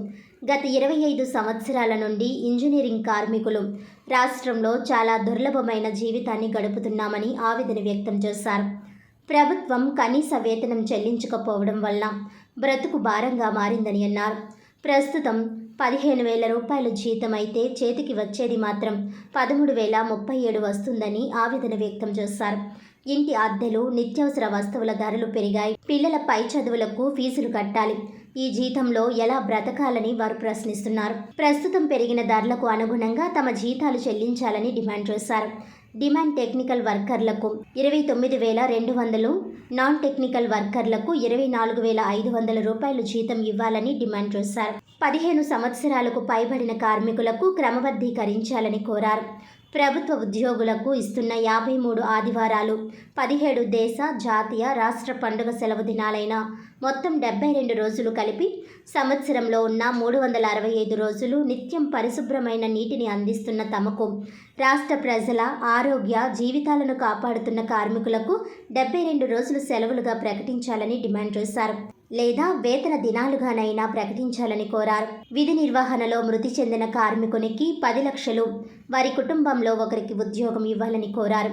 గత 25 సంవత్సరాల నుండి ఇంజనీరింగ్ కార్మికులు రాష్ట్రంలో చాలా దుర్లభమైన జీవితాన్ని గడుపుతున్నామని ఆవేదన వ్యక్తం చేశారు. ప్రభుత్వం కనీస వేతనం చెల్లించకపోవడం వల్ల బ్రతుకు భారంగా మారిందని అన్నారు. ప్రస్తుతం 15,000 రూపాయలు జీతం అయితే చేతికి వచ్చేది మాత్రం 13,037 వస్తుందని ఆవేదన వ్యక్తం చేశారు. ఇంటి అద్దెలు, నిత్యావసర వస్తువుల ధరలు పెరిగాయి. పిల్లల పై చదువులకు ఫీజులు కట్టాలి. ఈ జీతంలో ఎలా బ్రతకాలని వారు ప్రశ్నిస్తున్నారు. ప్రస్తుతం పెరిగిన ధరలకు అనుగుణంగా తమ జీతాలు చెల్లించాలని డిమాండ్ చేశారు. డిమాండ్ టెక్నికల్ వర్కర్లకు 29,200, నాన్ టెక్నికల్ వర్కర్లకు 24,500 రూపాయలు జీతం ఇవ్వాలని డిమాండ్ చేశారు. 15 సంవత్సరాలకు పైబడిన కార్మికులకు క్రమబద్ధీకరించాలని కోరారు. ప్రభుత్వ ఉద్యోగులకు ఇస్తున్న 53 ఆదివారాలు, 17 దేశ, జాతీయ, రాష్ట్ర పండుగ సెలవు దినాలైన మొత్తం 72 రోజులు కలిపి సంవత్సరంలో ఉన్న 365 రోజులు నిత్యం పరిశుభ్రమైన నీటిని అందిస్తున్న తమకు, రాష్ట్ర ప్రజల ఆరోగ్య జీవితాలను కాపాడుతున్న కార్మికులకు 72 రోజులు సెలవులుగా ప్రకటించాలని డిమాండ్ చేశారు. లేదా వేతన దినాలుగానైనా ప్రకటించాలని కోరారు. విధి నిర్వహణలో మృతి చెందిన కార్మికునికి 10 లక్షలు, వారి కుటుంబంలో ఒకరికి ఉద్యోగం ఇవ్వాలని కోరారు.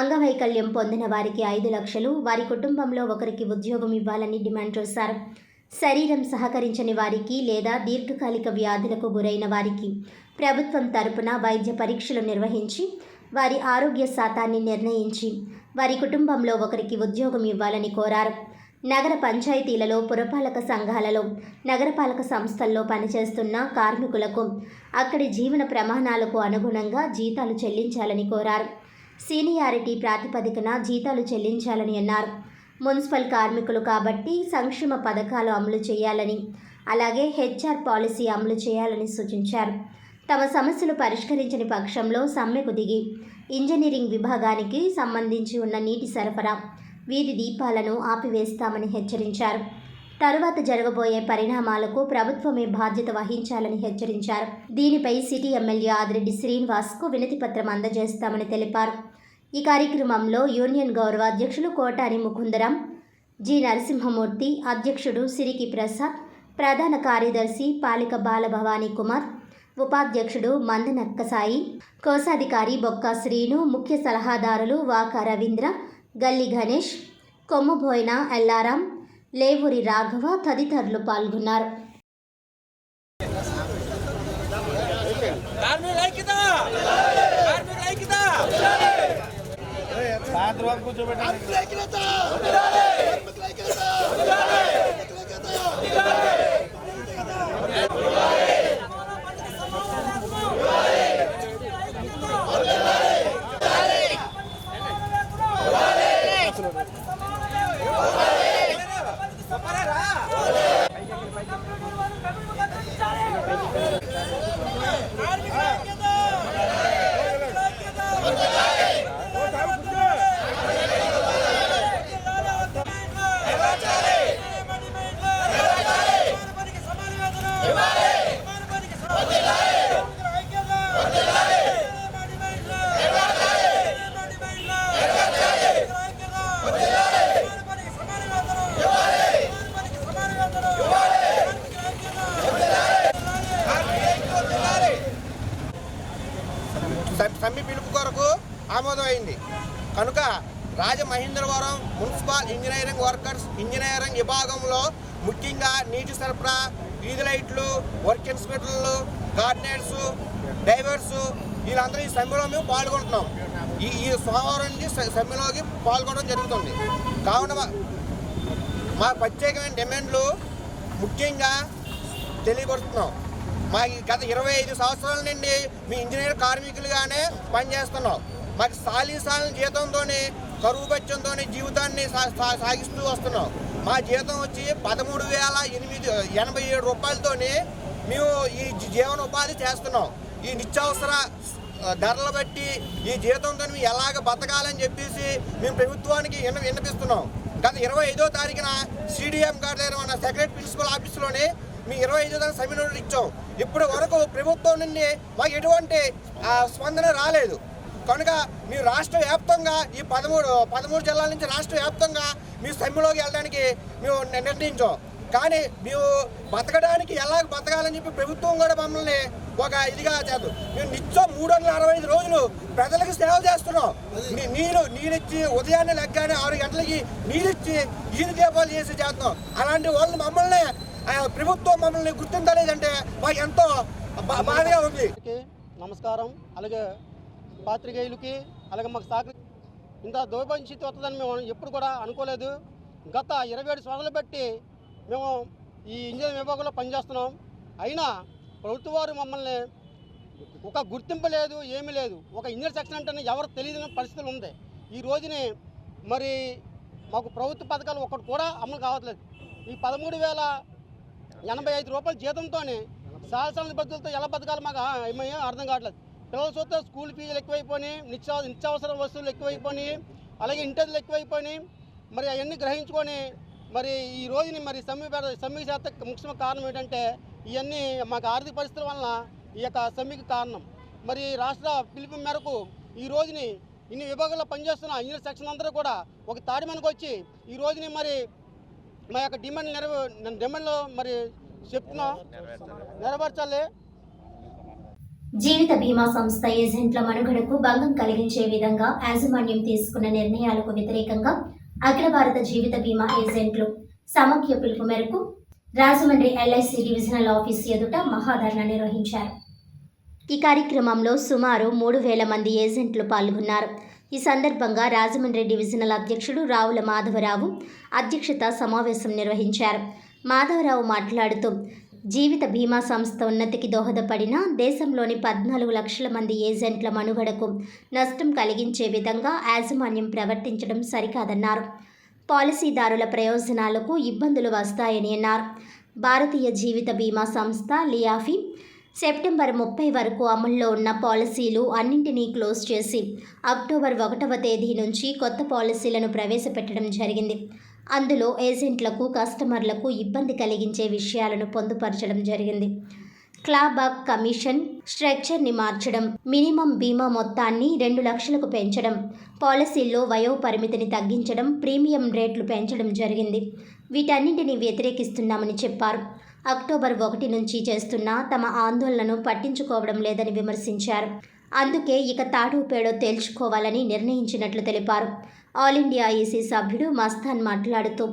అంగవైకల్యం పొందిన వారికి 5 లక్షలు, వారి కుటుంబంలో ఒకరికి ఉద్యోగం ఇవ్వాలని డిమాండ్ చేశారు. శరీరం సహకరించని వారికి లేదా దీర్ఘకాలిక వ్యాధులకు గురైన వారికి ప్రభుత్వం తరపున వైద్య పరీక్షలు నిర్వహించి వారి ఆరోగ్య శాతాన్ని నిర్ణయించి వారి కుటుంబంలో ఒకరికి ఉద్యోగం ఇవ్వాలని కోరారు. నగర పంచాయతీలలో, పురపాలక సంఘాలలో, నగరపాలక సంస్థల్లో పనిచేస్తున్న కార్మికులకు అక్కడి జీవన ప్రమాణాలకు అనుగుణంగా జీతాలు చెల్లించాలని కోరారు. సీనియారిటీ ప్రాతిపదికన జీతాలు చెల్లించాలని అన్నారు. మున్సిపల్ కార్మికులు కాబట్టి సంక్షేమ పథకాలు అమలు చేయాలని, అలాగే హెచ్ఆర్ పాలసీ అమలు చేయాలని సూచించారు. తమ సమస్యలు పరిష్కరించని పక్షంలో సమ్మెకు దిగి ఇంజనీరింగ్ విభాగానికి సంబంధించి ఉన్న నీటి సరఫరా, వీధి దీపాలను ఆపివేస్తామని హెచ్చరించారు. తరువాత జరగబోయే పరిణామాలకు ప్రభుత్వమే బాధ్యత వహించాలని హెచ్చరించారు. దీనిపై సిటీ ఎమ్మెల్యే ఆదిరెడ్డి శ్రీనివాస్కు వినతిపత్రం అందజేస్తామని తెలిపారు. ఈ కార్యక్రమంలో యూనియన్ గౌరవ అధ్యక్షులు కోటాని ముకుందరం, జి నరసింహమూర్తి, అధ్యక్షుడు సిరికి ప్రసాద్, ప్రధాన కార్యదర్శి పాలిక బాలభవానీ కుమార్, ఉపాధ్యక్షుడు మందనక్క సాయి, కోశాధికారి బొక్క శ్రీను, ముఖ్య సలహాదారులు వాకా రవీంద్ర, గల్లి గణేష్, కొమ్ముబోయిన ఎల్లారాం, లేవూరి రాఘవ తదితరులు పాల్గొన్నారు. సమ్మె పిలుపు కొరకు ఆమోదమైంది కనుక Rajamahendravaram municipal engineering workers engineering విభాగంలో ముఖ్యంగా నీటి సరఫరా, వీధి లైట్లు, వర్క్ ఇన్స్పెక్టర్లు, గార్డెనర్స్, డ్రైవర్స్ వీళ్ళందరూ ఈ సమ్మెలో మేము పాల్గొంటున్నాం. ఈ సోమవారం నుంచి సమ్మెలోకి పాల్గొనడం జరుగుతుంది. కావున మా ప్రత్యేకమైన డిమాండ్లు ముఖ్యంగా తెలియపరుస్తున్నాం. మా గత 25 సంవత్సరాల నుండి మీ ఇంజనీర్ కార్మికులుగానే పనిచేస్తున్నాం. మాకు సాలీసాల జీతంతోనే, కరువు బత్యంతో జీవితాన్ని సాగిస్తూ వస్తున్నాం. మా జీతం వచ్చి 13,887 రూపాయలతోనే మేము ఈ జీవనోపాధి చేస్తున్నాం. ఈ నిత్యావసర ధరలు బట్టి ఈ జీతంతో మేము ఎలాగ బతకాలని చెప్పేసి మేము ప్రభుత్వానికి విన్నపిస్తున్నాం. గత 25వ తారీఖున CDM గారి దగ్గర ఉన్న సెక్రటరీ ప్రిన్సిపల్ ఆఫీసులోనే మేము 25వ తారీఖు సమ్మె నోటీసులు ఇచ్చాం. ఇప్పటి వరకు ప్రభుత్వం నుండి మాకు ఎటువంటి స్పందన రాలేదు. కనుక మేము రాష్ట్ర వ్యాప్తంగా ఈ 13 జిల్లాల నుంచి రాష్ట్ర వ్యాప్తంగా మేము సమ్మెలోకి వెళ్ళడానికి మేము నిర్ణయించాం. కానీ మేము బతకడానికి ఎలాగ బతకాలని చెప్పి ప్రభుత్వం కూడా మమ్మల్ని ఒక ఇదిగా చేద్దాం. మేము నిత్యం 365 రోజులు ప్రజలకు సేవ చేస్తున్నాం. నీరిచ్చి ఉదయాన్నే లెగ్గానే 6 గంటలకి నీరిచ్చి ఈది దీపాలు చేసి చేస్తున్నాం. అలాంటి వాళ్ళు మమ్మల్ని ప్రభుత్వం మమ్మల్ని గుర్తించలేదంటే మాకు ఎంతో బాధగా ఉంది. నమస్కారం. అలాగే పాత్రికేయులకి, అలాగే మాకు ఇంత దౌర్భాగ్య వస్తుందని మేము ఎప్పుడు కూడా అనుకోలేదు. గత 27 సంవత్సరాలు బట్టి మేము ఈ ఇంజనీరింగ్ విభాగంలో పనిచేస్తున్నాం. అయినా ప్రభుత్వ వారు మమ్మల్ని ఒక గుర్తింపు లేదు, ఏమీ లేదు. ఒక ఇంజనీర్ సెక్షన్ అంటే ఎవరు తెలియని పరిస్థితులు ఉంది. ఈ రోజుని మరి మాకు ప్రభుత్వ పథకాలు ఒక్కటి కూడా అమలు కావట్లేదు. ఈ 13,085 రూపాయల జీతంతో సాలసాల బతులతో ఎలా బతకాలి మాకు ఏమయ్యో అర్థం కావట్లేదు. పిల్లల చూస్తే స్కూల్ ఫీజులు ఎక్కువైపోయినాయి, నిత్యావసర వస్తువులు ఎక్కువైపోయినాయి, అలాగే ఇంటర్లు ఎక్కువైపోయినాయి. మరి అవన్నీ గ్రహించుకొని మరి ఈ రోజుని మరి సమ్మె చేత ముఖ్యమైన కారణం ఏంటంటే ఇవన్నీ మాకు ఆర్థిక పరిస్థితుల వలన ఈ యొక్క సమ్మెకి కారణం. మరి రాష్ట్ర పిలుపు మేరకు ఈ రోజుని ఇన్ని విభాగాల్లో పనిచేస్తున్న ఇంజనీర్ సెక్షన్ అందరూ కూడా ఒక తాడి మనకు వచ్చి ఈ రోజుని మరి మా యొక్క డిమాండ్లో మరి చెప్తున్నాం, నెరవేర్చాలి. జీవిత బీమా సంస్థ ఏజెంట్ల మనుగడకు భంగం కలిగించే విధంగా యాజమాన్యం తీసుకున్న నిర్ణయాలకు వ్యతిరేకంగా అఖిల భారత జీవిత బీమా ఏజెంట్లు సమాఖ్య పిలుపు మేరకు రాజమండ్రి ఎల్ఐసి డివిజనల్ ఆఫీస్ ఎదుట మహాధర్నా నిర్వహించారు. ఈ కార్యక్రమంలో సుమారు 3,000 మంది ఏజెంట్లు పాల్గొన్నారు. ఈ సందర్భంగా రాజమండ్రి డివిజనల్ అధ్యక్షుడు రావుల మాధవరావు అధ్యక్షత సమావేశం నిర్వహించారు. మాధవరావు మాట్లాడుతూ జీవిత బీమా సంస్థ ఉన్నతికి దోహదపడిన దేశంలోని 14 లక్షల మంది ఏజెంట్ల మనుగడకు నష్టం కలిగించే విధంగా యాజమాన్యం ప్రవర్తించడం సరికాదన్నారు. పాలసీదారుల ప్రయోజనాలకు ఇబ్బందులు వస్తాయని అన్నారు. భారతీయ జీవిత బీమా సంస్థ లియాఫీ సెప్టెంబర్ 30 వరకు అమల్లో ఉన్న పాలసీలు అన్నింటినీ క్లోజ్ చేసి అక్టోబర్ 1వ తేదీ నుంచి కొత్త పాలసీలను ప్రవేశపెట్టడం జరిగింది. అందులో ఏజెంట్లకు కస్టమర్లకు ఇబ్బంది కలిగించే విషయాలను పొందుపరచడం జరిగింది. క్లాబాక్ కమిషన్ స్ట్రక్చర్ని మార్చడం, మినిమం బీమా మొత్తాన్ని 2 లక్షలకు పెంచడం, పాలసీల్లో వయో పరిమితిని తగ్గించడం, ప్రీమియం రేట్లు పెంచడం జరిగింది. వీటన్నింటినీ వ్యతిరేకిస్తున్నామని చెప్పారు. అక్టోబర్ 1 నుంచి చేస్తున్న తమ ఆందోళనను పట్టించుకోవడం లేదని విమర్శించారు. అందుకే ఇక తాడో పేడో తేల్చుకోవాలని నిర్ణయించినట్లు తెలిపారు. ఆల్ ఇండియా ఈసీ సభ్యుడు మస్తాన్ మాట్లాడుతూ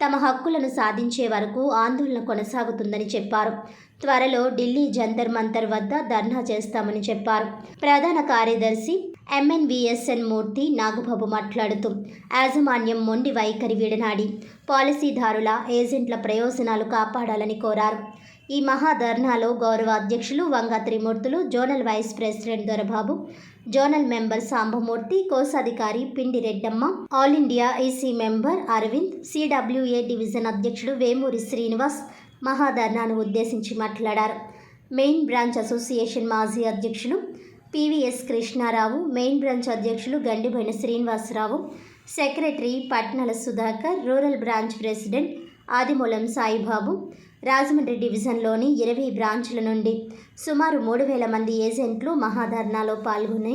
తమ హక్కులను సాధించే వరకు ఆందోళన కొనసాగుతుందని చెప్పారు. త్వరలో ఢిల్లీ జంతర్ మంతర్ వద్ద ధర్నా చేస్తామని చెప్పారు. ప్రధాన కార్యదర్శి MNVSN మూర్తి నాగబాబు మాట్లాడుతూ యాజమాన్యం మొండి వైఖరి విడనాడి పాలసీదారుల ఏజెంట్ల ప్రయోజనాలు కాపాడాలని కోరారు. ఈ మహాధర్నాలో గౌరవ అధ్యక్షులు Vanga Trimurthulu, zonal vice president Dorababu, zonal member Sambamurthy, కోశాధికారి Pindi Reddamma, all India EC member Aravind, CWA division అధ్యక్షుడు వేమూరి శ్రీనివాస్ మహాధర్నాను ఉద్దేశించి మాట్లాడారు. మెయిన్ బ్రాంచ్ అసోసియేషన్ మాజీ అధ్యక్షులు PVS కృష్ణారావు, మెయిన్ బ్రాంచ్ అధ్యక్షులు Gandiboyina Srinivasarao, secretary Patnala Sudhakar, rural branch president Adimulam Saibaba, Rajahmundry డివిజన్లోని 20 బ్రాంచ్ల నుండి సుమారు 3,000 మంది ఏజెంట్లు మహాధర్నాలో పాల్గొని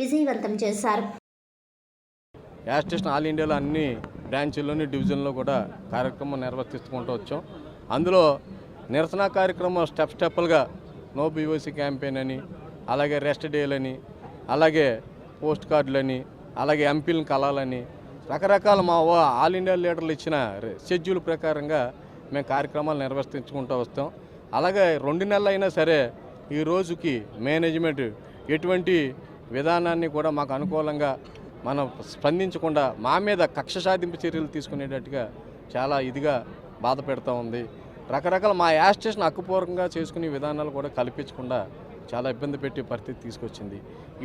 విజయవంతం చేశారు. యాస్టేషన్ ఆల్ ఇండియాలో అన్ని బ్రాంచీల్లోని డివిజన్లో కూడా కార్యక్రమం నిర్వర్తించుకుంటూ వచ్చాం. అందులో నిరసన కార్యక్రమం స్టెప్పులుగా నో BOC క్యాంపెయిన్ అని, అలాగే రెస్ట్ డేలని, అలాగే పోస్ట్ కార్డులని, అలాగే ఎంపీలను కలాలని, రకరకాల మా ఆల్ ఇండియా లీడర్లు ఇచ్చిన షెడ్యూల్ ప్రకారంగా మేము కార్యక్రమాలు నిర్వర్తించుకుంటూ వస్తాం. అలాగే 2 నెలలు అయినా సరే ఈ రోజుకి మేనేజ్మెంట్ ఎటువంటి విధానాన్ని కూడా మాకు అనుకూలంగా మనం స్పందించకుండా మా మీద కక్ష సాధింపు చర్యలు తీసుకునేటట్టుగా చాలా ఇదిగా బాధ పెడతా ఉంది. రకరకాల మా యాస్టేషన్ హక్కుపూర్వకంగా చేసుకునే విధానాలు కూడా కల్పించకుండా చాలా ఇబ్బంది పెట్టే పరిస్థితి తీసుకొచ్చింది.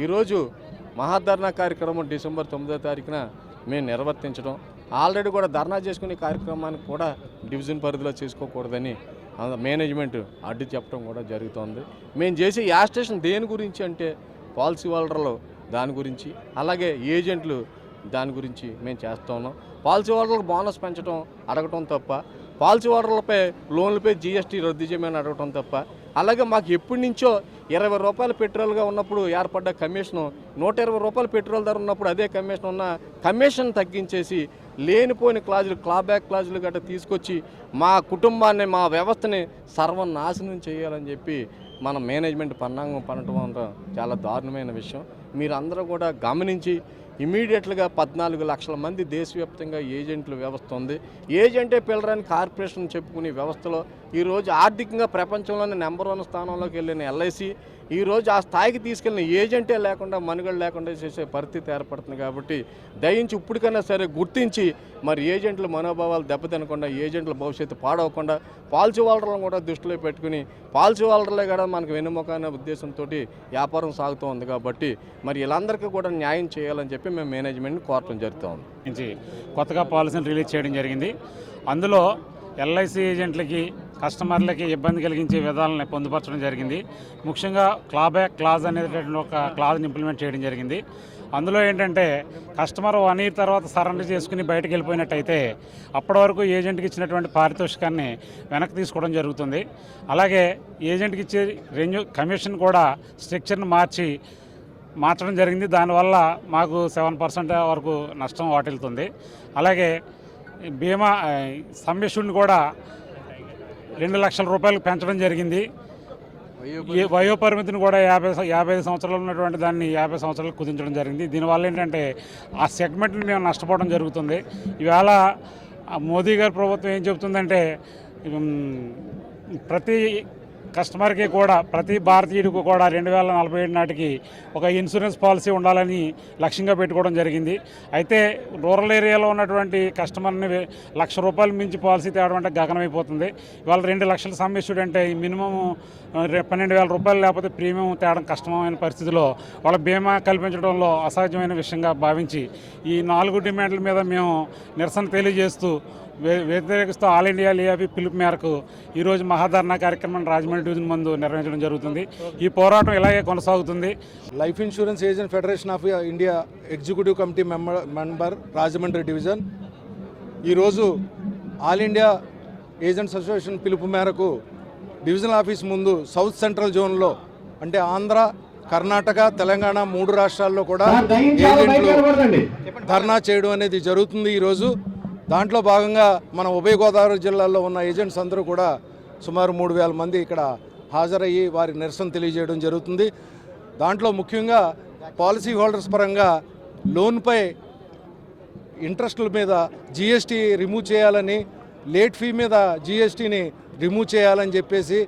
ఈరోజు మహాధర్నా కార్యక్రమం డిసెంబర్ 9వ తారీఖున మేము నిర్వర్తించడం, ఆల్రెడీ కూడా ధర్నా చేసుకునే కార్యక్రమానికి కూడా డివిజన్ పరిధిలో చేసుకోకూడదని మేనేజ్మెంట్ అడ్డు చెప్పడం కూడా జరుగుతోంది. మేము చేసే యాస్టేషన్ దేని గురించి అంటే పాలసీ హోల్డర్లు దాని గురించి, అలాగే ఏజెంట్లు దాని గురించి మేము చేస్తూ ఉన్నాం. పాలసీ హోల్డర్లకు బోనస్ పెంచడం అడగటం తప్ప, పాలసీ హోల్డర్లపై లోన్లపై GST రద్దు చేయమని అడగటం తప్ప, అలాగే మాకు ఎప్పటి నుంచో 20 రూపాయల పెట్రోల్గా ఉన్నప్పుడు ఏర్పడ్డ కమిషను 120 రూపాయల పెట్రోల్ ధర ఉన్నప్పుడు అదే కమిషన్ ఉన్న కమిషన్ తగ్గించేసి లేనిపోయిన క్లాజులు, క్లాబ్యాక్ క్లాజులు గట్రా తీసుకొచ్చి మా కుటుంబాన్ని, మా వ్యవస్థని సర్వనాశనం చేయాలని చెప్పి మన మేనేజ్మెంట్ పన్నాంగం పనటం అనడం చాలా దారుణమైన విషయం. మీరందరూ కూడా గమనించి ఇమీడియట్గా 14 లక్షల మంది దేశవ్యాప్తంగా ఏజెంట్ల వ్యవస్థ ఉంది. ఏజెంటే పిల్లరాని కార్పొరేషన్ చెప్పుకునే వ్యవస్థలో ఈరోజు ఆర్థికంగా ప్రపంచంలోనే నెంబర్ 1 స్థానంలోకి వెళ్ళిన LIC ఈరోజు ఆ స్థాయికి తీసుకెళ్ళిన ఏజెంటే లేకుండా, మనుగడ లేకుండా చేసే పరిస్థితి ఏర్పడుతుంది. కాబట్టి దయించి ఇప్పటికైనా సరే గుర్తించి మరి ఏజెంట్ల మనోభావాలు దెబ్బతినకుండా, ఏజెంట్ల భవిష్యత్తు పాడవకుండా పాలసీ హోల్డర్లను కూడా దృష్టిలో పెట్టుకుని పాలసీ హోల్డర్లే కూడా మనకు వెన్నుముక అనే ఉద్దేశంతో వ్యాపారం సాగుతూ ఉంది. కాబట్టి మరి వీళ్ళందరికీ కూడా న్యాయం చేయాలని చెప్పి మేము మేనేజ్మెంట్ని కోరటం జరుగుతూ ఉంది. కొత్తగా పాలసీని రిలీజ్ చేయడం జరిగింది. అందులో LIC ఏజెంట్లకి, కస్టమర్లకి ఇబ్బంది కలిగించే విధానాలను పొందుపరచడం జరిగింది. ముఖ్యంగా క్లాబ్యాక్ క్లాజ్ అనేటటువంటి ఒక క్లాజ్ని ఇంప్లిమెంట్ చేయడం జరిగింది. అందులో ఏంటంటే కస్టమర్ 1 ఇయర్ తర్వాత సరెండర్ చేసుకుని బయటకు వెళ్ళిపోయినట్టయితే అప్పటి వరకు ఏజెంట్కి ఇచ్చినటువంటి పారితోషికాన్ని వెనక్కి తీసుకోవడం జరుగుతుంది. అలాగే ఏజెంట్కి ఇచ్చే కమిషన్ కూడా స్ట్రక్చర్ని మార్చడం జరిగింది. దానివల్ల మాకు 7% వరకు నష్టం వాటిల్తుంది. అలాగే బీమా సమ్మిష్యుడిని కూడా 2 లక్షల రూపాయలకు పెంచడం జరిగింది. ఈ వయోపరిమితిని కూడా 55 సంవత్సరాలు ఉన్నటువంటి దాన్ని 50 సంవత్సరాలకు కుదించడం జరిగింది. దీనివల్ల ఏంటంటే ఆ సెగ్మెంట్ని మేము నష్టపోవడం జరుగుతుంది. ఈవేళ మోదీ గారి ప్రభుత్వం ఏం చెబుతుందంటే ప్రతి కస్టమర్కి కూడా, ప్రతి భారతీయుడికి కూడా 2047 నాటికి ఒక ఇన్సూరెన్స్ పాలసీ ఉండాలని లక్ష్యంగా పెట్టుకోవడం జరిగింది. అయితే రూరల్ ఏరియాలో ఉన్నటువంటి కస్టమర్ని 1,00,000 రూపాయలు మించి పాలసీ తేవడం అంటే గగనమైపోతుంది. ఇవాళ 2 లక్షల సమ్మిష్యుడు అంటే మినిమం 12,000 రూపాయలు లేకపోతే ప్రీమియం తేవడం కష్టమైన పరిస్థితిలో వాళ్ళ బీమా కల్పించడంలో అసాధ్యమైన విషయంగా భావించి ఈ 4 డిమాండ్ల మీద మేము నిరసన తెలియజేస్తూ వ్యతిరేకిస్తూ ఆల్ ఇండియా లియాబీ పిలుపు మేరకు ఈరోజు మహాధర్నా కార్యక్రమం రాజమండ్రి డివిజన్ ముందు నిర్వహించడం జరుగుతుంది. ఈ పోరాటం ఇలాగే కొనసాగుతుంది. Life insurance agent federation of India executive committee member Rajahmundry division ఈరోజు ఆల్ ఇండియా ఏజెంట్స్ అసోసియేషన్ పిలుపు మేరకు డివిజనల్ ఆఫీస్ ముందు సౌత్ సెంట్రల్ జోన్లో అంటే ఆంధ్ర, కర్ణాటక, తెలంగాణ 3 రాష్ట్రాల్లో కూడా ఏజెంట్లు ధర్నా చేయడం అనేది జరుగుతుంది. ఈరోజు దాంట్లో భాగంగా మన ఉభయ గోదావరి జిల్లాల్లో ఉన్న ఏజెంట్స్ అందరూ కూడా సుమారు 3,000 మంది ఇక్కడ హాజరయ్యి వారి నిరసన తెలియజేయడం జరుగుతుంది. దాంట్లో ముఖ్యంగా పాలసీ హోల్డర్స్ పరంగా లోన్పై ఇంట్రెస్టుల మీద జీఎస్టీ రిమూవ్ చేయాలని, లేట్ ఫీ మీద జీఎస్టీని రిమూవ్ చేయాలని చెప్పేసి,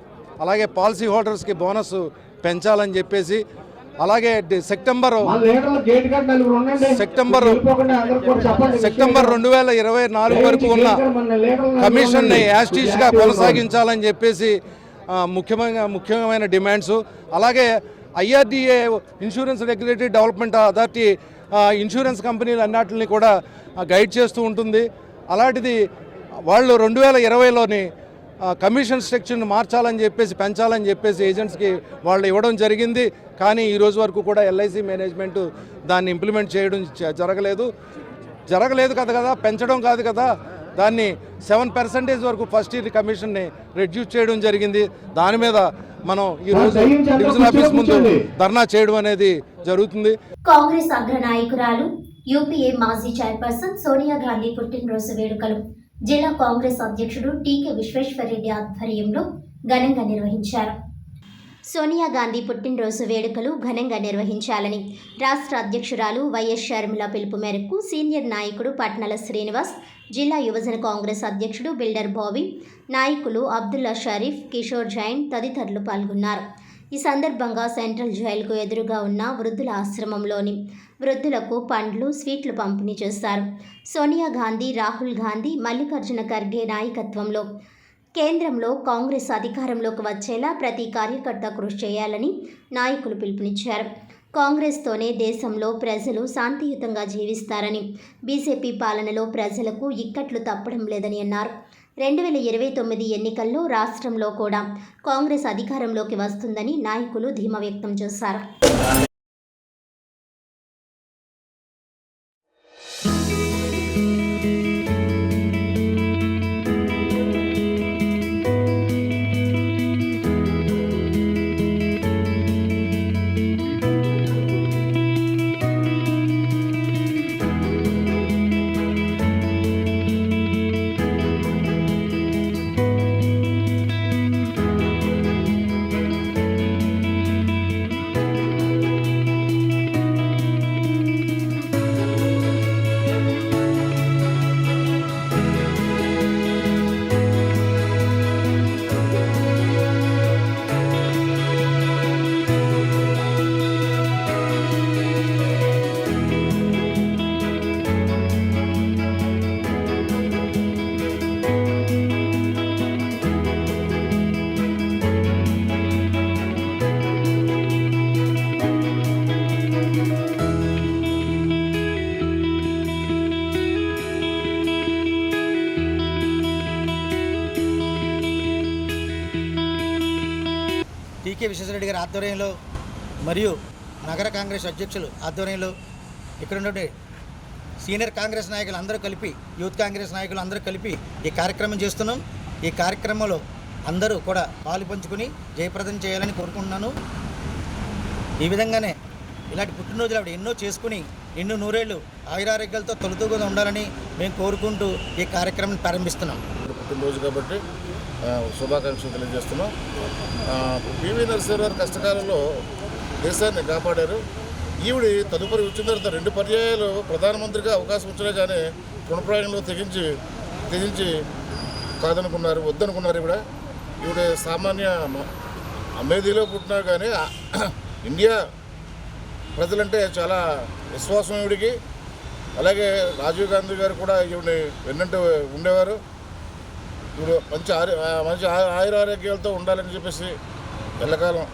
అలాగే పాలసీ హోల్డర్స్కి బోనస్ పెంచాలని చెప్పేసి, అలాగే సెప్టెంబర్ 2024 వరకు ఉన్న కమిషన్ని యాస్టీస్గా కొనసాగించాలని చెప్పేసి ముఖ్యమైన డిమాండ్స్. అలాగే IRDA insurance regulatory development authority insurance కంపెనీలు అన్నిటిని కూడా గైడ్ చేస్తూ ఉంటుంది. అలాంటిది వాళ్ళు 2020లోని కమిషన్ స్ట్రక్చర్ని మార్చాలని చెప్పేసి, పెంచాలని చెప్పేసి ఏజెంట్స్కి వాళ్ళు ఇవ్వడం జరిగింది. కానీ ఈరోజు వరకు కూడా LIC మేనేజ్మెంట్ దాన్ని ఇంప్లిమెంట్ చేయడం జరగలేదు కదా, పెంచడం కాదు కదా, దాన్ని 7% వరకు ఫస్ట్ ఇయర్ కమిషన్ని రెడ్యూస్ చేయడం జరిగింది. దాని మీద మనం ఈరోజు డివిజన్ ఆఫీస్ ముందు ధర్నా చేయడం అనేది జరుగుతుంది. కాంగ్రెస్ అగ్ర నాయకురాలు యూపీఏ మాజీ చైర్పర్సన్ సోనియా గాంధీ పుట్టినరోజు వేడుకలు జిల్లా కాంగ్రెస్ అధ్యక్షుడు టీకే విశ్వేశ్వరరెడ్డి ఆధ్వర్యంలో ఘనంగా నిర్వహించారు. సోనియా గాంధీ పుట్టినరోజు వేడుకలు ఘనంగా నిర్వహించాలని రాష్ట్ర అధ్యక్షురాలు వైఎస్ షర్మిల పిలుపు మేరకు సీనియర్ నాయకుడు పట్నల శ్రీనివాస్, జిల్లా యువజన కాంగ్రెస్ అధ్యక్షుడు బిల్డర్ బాబీ, నాయకులు అబ్దుల్లా షరీఫ్, కిషోర్ జైన్ తదితరులు పాల్గొన్నారు. ఈ సందర్భంగా సెంట్రల్ జైలుకు ఎదురుగా ఉన్న వృద్ధుల ఆశ్రమంలోని వృద్ధులకు పండ్లు, స్వీట్లు పంపిణీ చేశారు. సోనియా గాంధీ, రాహుల్ గాంధీ, మల్లికార్జున ఖర్గే నాయకత్వంలో కేంద్రంలో కాంగ్రెస్ అధికారంలోకి వచ్చేలా ప్రతి కార్యకర్త కృషి చేయాలని నాయకులు పిలుపునిచ్చారు. కాంగ్రెస్తోనే దేశంలో ప్రజలు శాంతియుతంగా జీవిస్తారని, బీజేపీ పాలనలో ప్రజలకు ఇక్కట్లు తప్పడం లేదని అన్నారు. 2029 ఎన్నికల్లో రాష్ట్రంలో కూడా కాంగ్రెస్ అధికారంలోకి వస్తుందని నాయకులు ధీమా వ్యక్తం చేశారు. టీకే విశ్వేశ్వరరెడ్డి గారి ఆధ్వర్యంలో మరియు నగర కాంగ్రెస్ అధ్యక్షులు ఆధ్వర్యంలో ఇక్కడ ఉన్నటువంటి సీనియర్ కాంగ్రెస్ నాయకులు అందరూ కలిపి, యూత్ కాంగ్రెస్ నాయకులు అందరూ కలిపి ఈ కార్యక్రమం చేస్తున్నాం. ఈ కార్యక్రమంలో అందరూ కూడా పాలు పంచుకుని జయప్రదం చేయాలని కోరుకుంటున్నాను. ఈ విధంగానే ఇలాంటి పుట్టినరోజులు ఆవిడ ఎన్నో చేసుకుని నిన్ను నూరేళ్ళు ఆయురారోగ్యాలతో తొలుతూగా ఉండాలని మేము కోరుకుంటూ ఈ కార్యక్రమం ప్రారంభిస్తున్నాం. పుట్టినరోజు కాబట్టి శుభాకాంక్షలు తెలియజేస్తున్నాం. పివి నరసింహారావు కష్టకాలంలో దేశాన్ని కాపాడారు. ఈవిడ తదుపరి వచ్చిన తర్వాత 2 పర్యాయాలు ప్రధానమంత్రిగా అవకాశం వచ్చినా కానీ రుణప్రాయంలో తెగించి కాదనుకున్నారు, వద్దనుకున్నారు. ఈవిడ సామాన్య అమేధీలో పుట్టినా కానీ ఇండియా ప్రజలంటే చాలా విశ్వాసం ఈవిడికి. అలాగే రాజీవ్ గాంధీ గారు కూడా ఈవిడని వెన్నంటూ ఉండేవారు. ఈవిడ మంచి ఆయురారోగ్యాలతో ఉండాలని చెప్పేసి ఎల్లకాలం.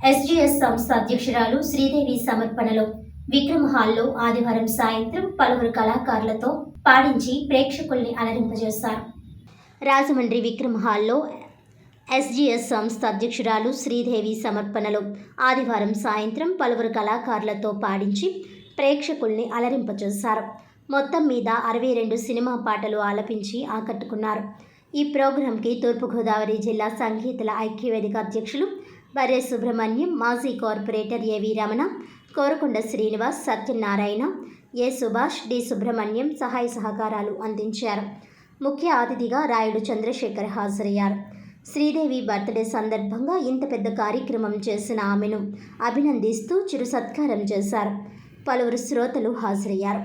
ఎస్జీఎస్ సంస్థ అధ్యక్షురాలు శ్రీదేవి సమర్పణలో విక్రమ్ హాల్లో ఆదివారం సాయంత్రం పలువురు కళాకారులతో పాడించి ప్రేక్షకుల్ని అలరింపజేశారు. రాజమండ్రి విక్రమ్ హాల్లో ఎస్జీఎస్ సంస్థ అధ్యక్షురాలు శ్రీదేవి సమర్పణలో ఆదివారం సాయంత్రం పలువురు కళాకారులతో పాడించి ప్రేక్షకుల్ని అలరింపజేశారు. మొత్తం మీద 62 సినిమా పాటలు ఆలపించి ఆకట్టుకున్నారు. ఈ ప్రోగ్రాంకి తూర్పుగోదావరి జిల్లా సంగీతల ఐక్యవేదిక అధ్యక్షులు బర్రె సుబ్రహ్మణ్యం, మాజీ కార్పొరేటర్ ఏవి రమణ, కోరకొండ శ్రీనివాస్, సత్యనారాయణ, ఏ సుభాష్, డి సుబ్రహ్మణ్యం సహాయ సహకారాలు అందించారు. ముఖ్య అతిథిగా రాయుడు చంద్రశేఖర్ హాజరయ్యారు. శ్రీదేవి బర్త్డే సందర్భంగా ఇంత పెద్ద కార్యక్రమం చేసిన ఆమెను అభినందిస్తూ చిరు సత్కారం చేశారు. పలువురు శ్రోతలు హాజరయ్యారు.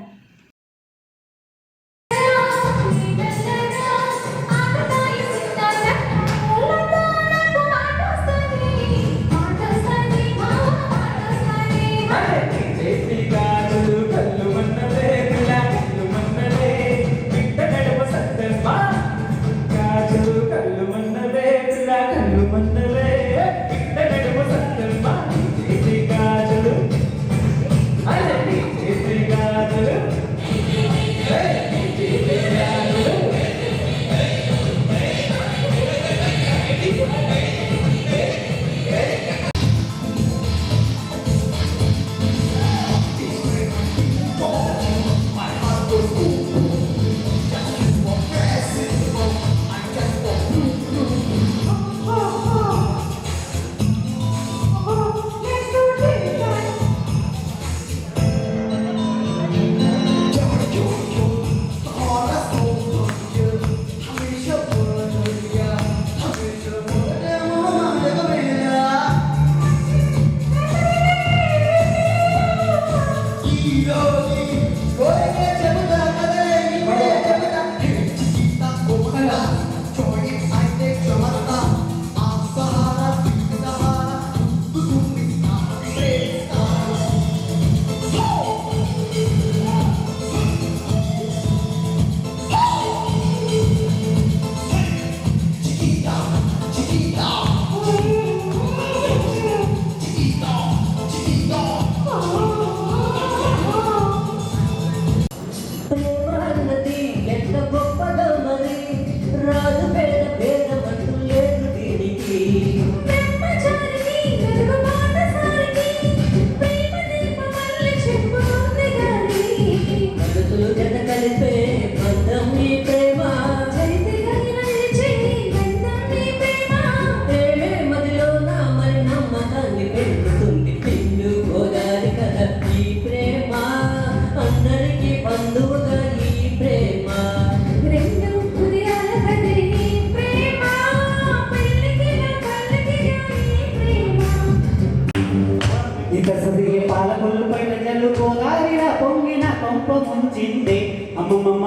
అమ్మమ్మ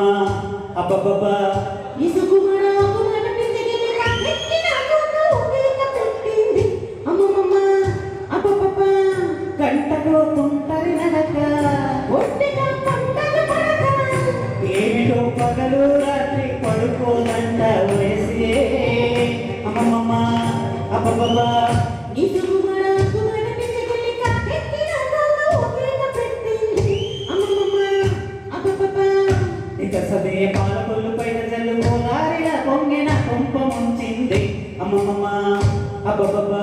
అబ్బబ్బ గంటపోతుంటరి నడక ఏమిటో పగలు రాత్రి పడుకోదంట వేసి అమ్మమ్మ అబ్బబ్బ సదే పాలకొల్లు పైన జల్లు కోలారిన పొంగిన కొంప ముంచింది అమ్మమ్మ అబ్బబ్బ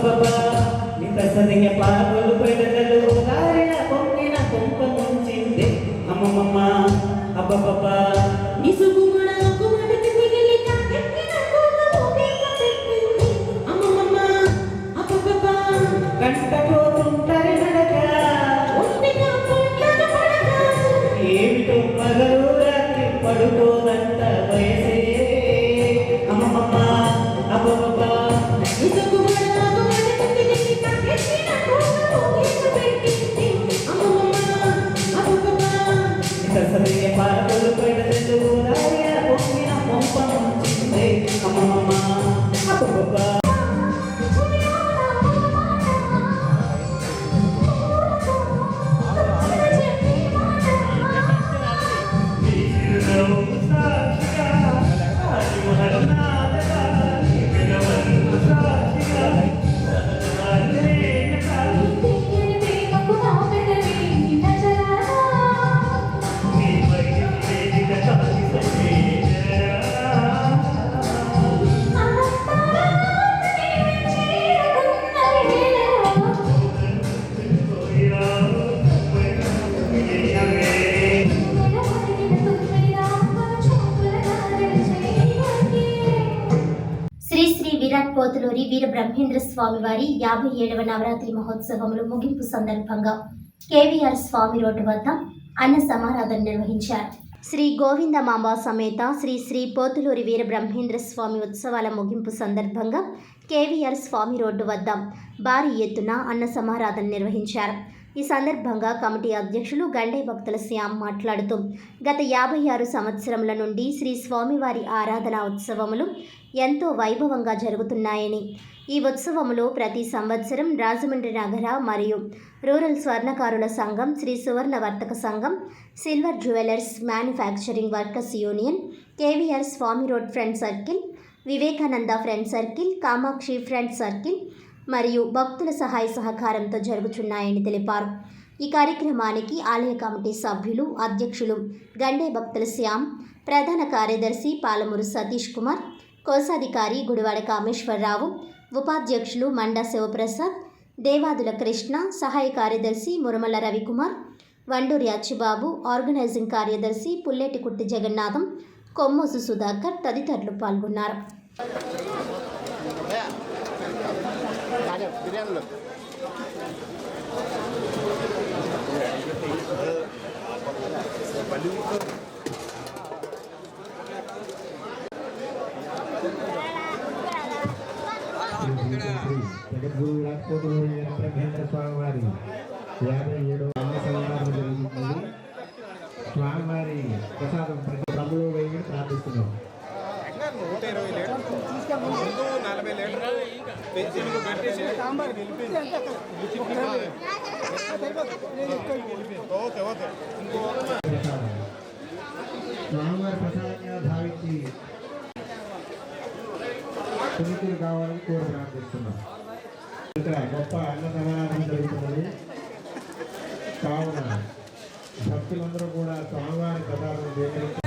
అబ్బబ్బబ్బా నిత సదియ పాలకొల్లు పైన జల్లు గారిన పొంగిన కొంప ముంచింది అమ్మమ్మ అబ్బబ్బబ్బా నిసుగుమడ గుమడకి మిగిలి తాకెక్కిన కోన మోగిక పెట్టింది అమ్మమ్మ అబ్బబ్బబ్బా కంటపోతుంటరి నడక ఒంటిగా పొట్లన పడక ఏమిటో పగలు రాత్రి పడుకోదంట వయసే అమ్మమ్మ అబ్బబ్బబ్బా నిసుగుమడ గుమడకి మిగిలి తాకెక్కిన కోన మోగిక పెట్టింది అమ్మమ్మ అబ్బబ్బబ్బా నితసరియ పాలకొల్లు పైన జల్లు గారిన పొంగిన కొంప ముంచింది అమ్మమ్మ అబ్బబ్బబ్బా శ్రీ శ్రీ విరాట్ పోతులూరి వీర బ్రహ్మేంద్ర స్వామి వారి 57వ నవరాత్రి మహోత్సవములు ముగింపు సందర్భంగా కేవీఆర్ స్వామి రోడ్డు వద్ద అన్న సమారాధన నిర్వహించారు. శ్రీ గోవిందమాంబ సమేత శ్రీ శ్రీ పోతులూరి వీర బ్రహ్మేంద్ర స్వామి ఉత్సవాల ముగింపు సందర్భంగా కేవీఆర్ స్వామి రోడ్డు వద్ద భారీ ఎత్తున అన్న సమారాధన నిర్వహించారు. ఈ సందర్భంగా కమిటీ అధ్యక్షులు గండే భక్తుల శ్యామ్ మాట్లాడుతూ గత 56 సంవత్సరముల నుండి శ్రీ స్వామివారి ఆరాధన ఉత్సవములు ఎంతో వైభవంగా జరుగుతున్నాయని, ఈ ఉత్సవములో ప్రతి సంవత్సరం రాజమండ్రి నగర మరియు రూరల్ స్వర్ణకారుల సంఘం, Shri Suvarna Vartaka Sangham, silver jewellers manufacturing workers union, KVR Swamy road friend circle, Vivekananda friend circle, Kamakshi friend circle మరియు భక్తుల సహాయ సహకారంతో జరుగుతున్నాయని తెలిపారు. ఈ కార్యక్రమానికి ఆలయ కమిటీ సభ్యులు, అధ్యక్షులు గండే భక్తుల శ్యామ్, ప్రధాన కార్యదర్శి పాలమూరు సతీష్ కుమార్, కోశాధికారి గుడివాడ కామేశ్వరరావు, ఉపాధ్యక్షులు మండా శివప్రసాద్, దేవాదుల కృష్ణ, సహాయ కార్యదర్శి మురమల రవికుమార్, వండూరి అచ్చిబాబు, ఆర్గనైజింగ్ కార్యదర్శి పుల్లేటికుట్టి జగన్నాథం, కొమ్మోసు సుధాకర్ తదితరులు పాల్గొన్నారు. జగద్గురు విరాట్ పోతులూరి వీర బ్రహ్మేంద్ర స్వామి వారి 57వ అన్న సమారాధన జరుగుతుంది. స్వామివారి ప్రసాదం ప్రతి ప్రభులో వేయి ప్రార్థిస్తున్నాం. స్వామివారి ప్రసాదంగా భావించి పునీతులు కావాలని కోరి ప్రార్థిస్తున్నాం. ఇక్కడ గొప్ప అన్న సమారాధన జరుగుతున్నది కావున భక్తులందరూ కూడా స్వామివారి ప్రసాదం స్వీకరించారు.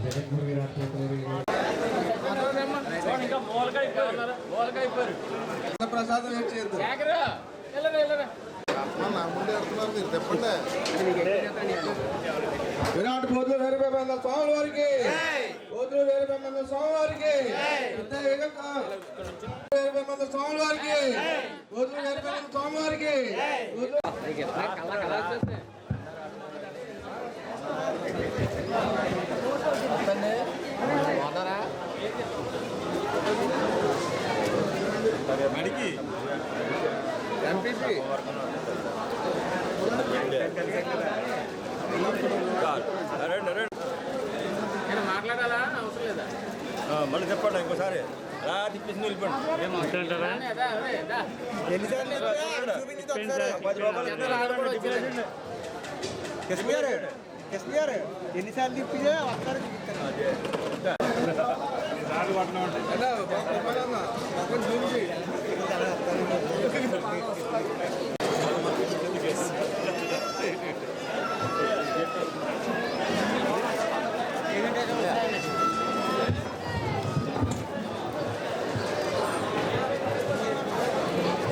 జగద్గురు విరాట్ పోతులూరి ప్రసాదం ఏం చేయదు విరాట్ పోతులూరి వీర బ్రహ్మేంద్ర స్వామి వారికి, పోతులూరి వీర బ్రహ్మేంద్ర స్వామి వారికి, వీర బ్రహ్మేంద్ర స్వామి వారికి, పోతులూరి వీర బ్రహ్మేంద్ర స్వామి వారికి. ఎంపీపీ మాట్లాడాలా అవసరం లేదా? మళ్ళీ చెప్పండి ఇంకోసారి రా తిప్పేసి వెళ్ళిపోండి. కృష్ణ గారు ఎన్నిసార్లు తిప్పితే వస్తారు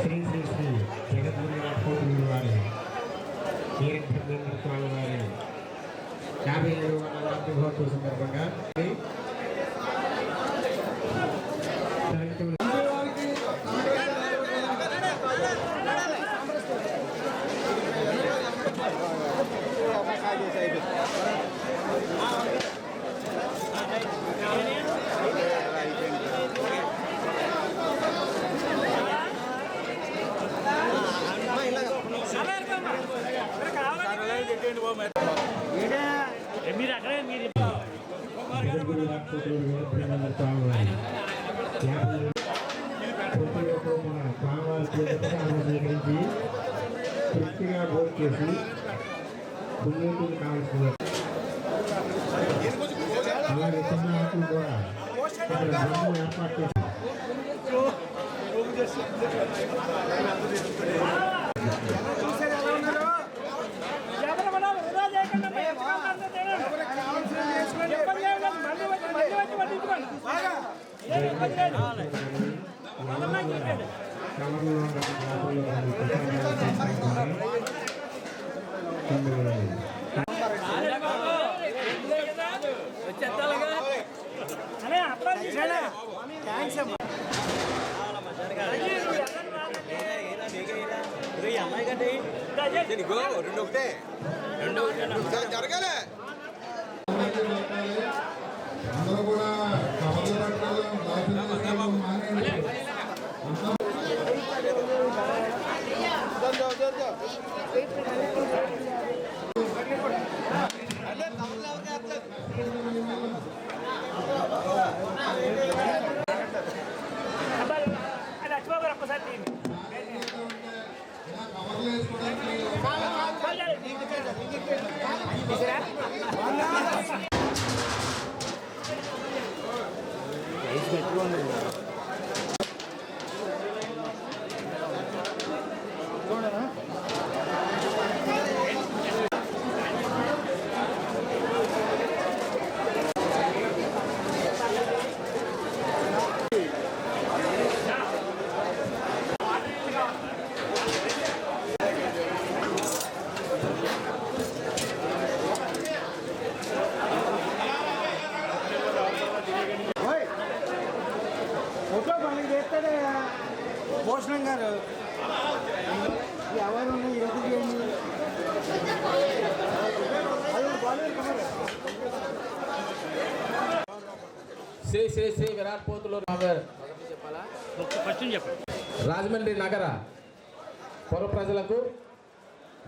శ్రీ శ్రీ శ్రీ జగద్గురు రాకపోతుల వారి వీరబ్రహ్మేంద్ర స్వామి వారి 57వ నవరాత్రి మహోత్సవ సందర్భంగా జగద్గురు రాకపోతుల వీరబ్రహ్మేంద్ర స్వామి వారి 50వ మన స్వామివారి పూజను స్వీకరించి తృప్తిగా భోజనం చేసి పుణ్యతులు కావాల్సిన అలాగే చిన్న ఆకులు కూడా ఇక్కడ బ్రహ్మం ఏర్పాటు చేసి జరగాలి అందరూ కూడా భూషణం గారు ఎవరు ఎందుకు చేయండి శ్రీ శ్రీ శ్రీ విరాట్ పోతులూరు రాజమండ్రి నగర పుర ప్రజలకు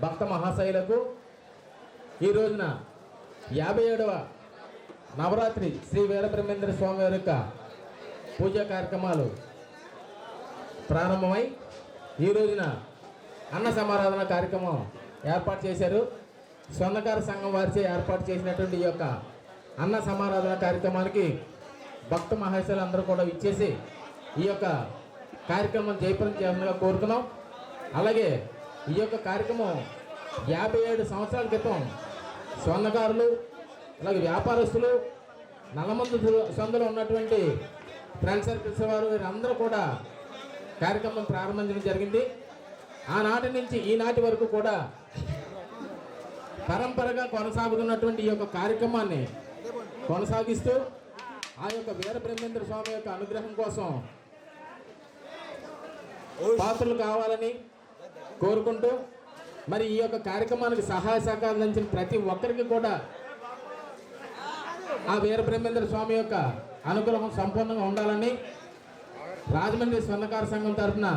భక్త మహాశైలకు ఈ రోజున 57వ నవరాత్రి శ్రీ వీరబ్రహ్మేంద్ర స్వామి వారి యొక్క పూజా కార్యక్రమాలు ప్రారంభమై ఈ రోజున అన్న సమారాధన కార్యక్రమం ఏర్పాటు చేశారు. స్వర్ణకార సంఘం వారిచే ఏర్పాటు చేసినటువంటి ఈ యొక్క అన్న సమారాధన కార్యక్రమానికి భక్త మహేశ్వరులు అందరూ కూడా ఇచ్చేసి ఈ యొక్క కార్యక్రమం జయప్రదం చేయాలని కోరుతున్నాం. అలాగే ఈ యొక్క కార్యక్రమం 57 సంవత్సరాల క్రితం స్వర్ణకారులు అలాగే వ్యాపారస్తులు నల్లమందు సందులో ఉన్నటువంటి ఫ్రెండ్ సర్కిల్స్ వారు వీరందరూ కూడా కార్యక్రమం ప్రారంభించడం జరిగింది. ఆనాటి నుంచి ఈనాటి వరకు కూడా పరంపరగా కొనసాగుతున్నటువంటి ఈ యొక్క కార్యక్రమాన్ని కొనసాగిస్తూ ఆ యొక్క వీరబ్రహ్మేంద్ర స్వామి యొక్క అనుగ్రహం కోసం పాత్రలు కావాలని కోరుకుంటూ మరి ఈ యొక్క కార్యక్రమానికి సహాయ సహకారాలు అందించిన ప్రతి ఒక్కరికి కూడా ఆ వీరబ్రహ్మేంద్ర స్వామి యొక్క అనుగ్రహం సంపూర్ణంగా ఉండాలని రాజమండ్రి స్వర్ణకార సంఘం తరఫున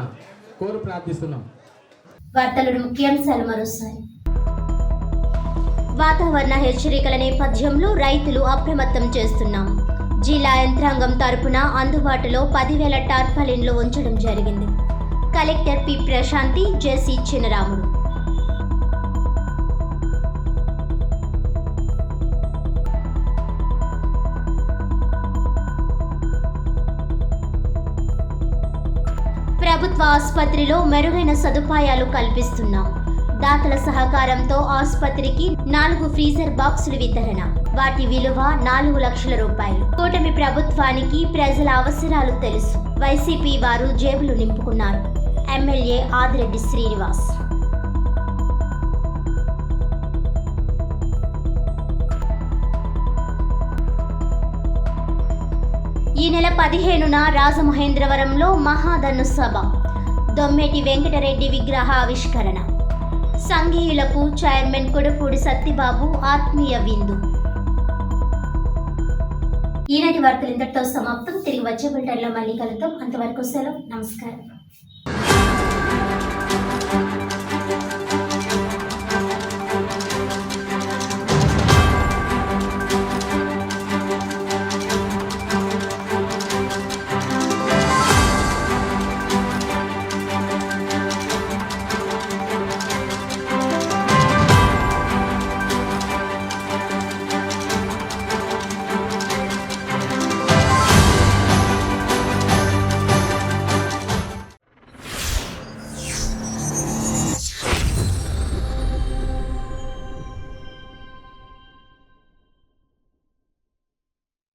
కోరి ప్రార్థిస్తున్నాం. వార్తలను ముఖ్యాంశాలు మరోసారి. వాతావరణ హెచ్చరికల నేపథ్యంలో రైతులు అప్రమత్తం చేస్తున్నాం. జిల్లా యంత్రాంగం తరపున అందుబాటులో 10,000 టార్పాలిన్లు ఉంచడం జరిగింది. కలెక్టర్ పి ప్రశాంతి, జెసి చినరాముడు. ఆసుపత్రిలో మెరుగైన సదుపాయాలు కల్పిస్తున్నాం. దాతల సహకారంతో ఆసుపత్రికి 4 ఫ్రీజర్ బాక్సులు వితరణ. వాటి విలువ 4 లక్షల రూపాయలు. కూటమి ప్రభుత్వానికి ప్రజల అవసరాలు తెలుసు. వైసీపీ వారు జేబులు నింపుకున్నారు. ఎమ్మెల్యే ఆదిరెడ్డి శ్రీనివాస్. ఈ నెల 15న రాజమహేంద్రవరంలో మహాధను సభ. దొమ్మేటి వెంకటరెడ్డి విగ్రహ ఆవిష్కరణ. సంఘీయులకు చైర్మన్ కొడపూడి సత్యబాబు ఆత్మీయ విందు. ఈనాటి వార్తలు ఇంతటితో సమాప్తం. తిరిగి వచ్చే బులెటిన్లో మళ్ళీ కలుద్దాం. అంతవరకు సెలవు. నమస్కారం.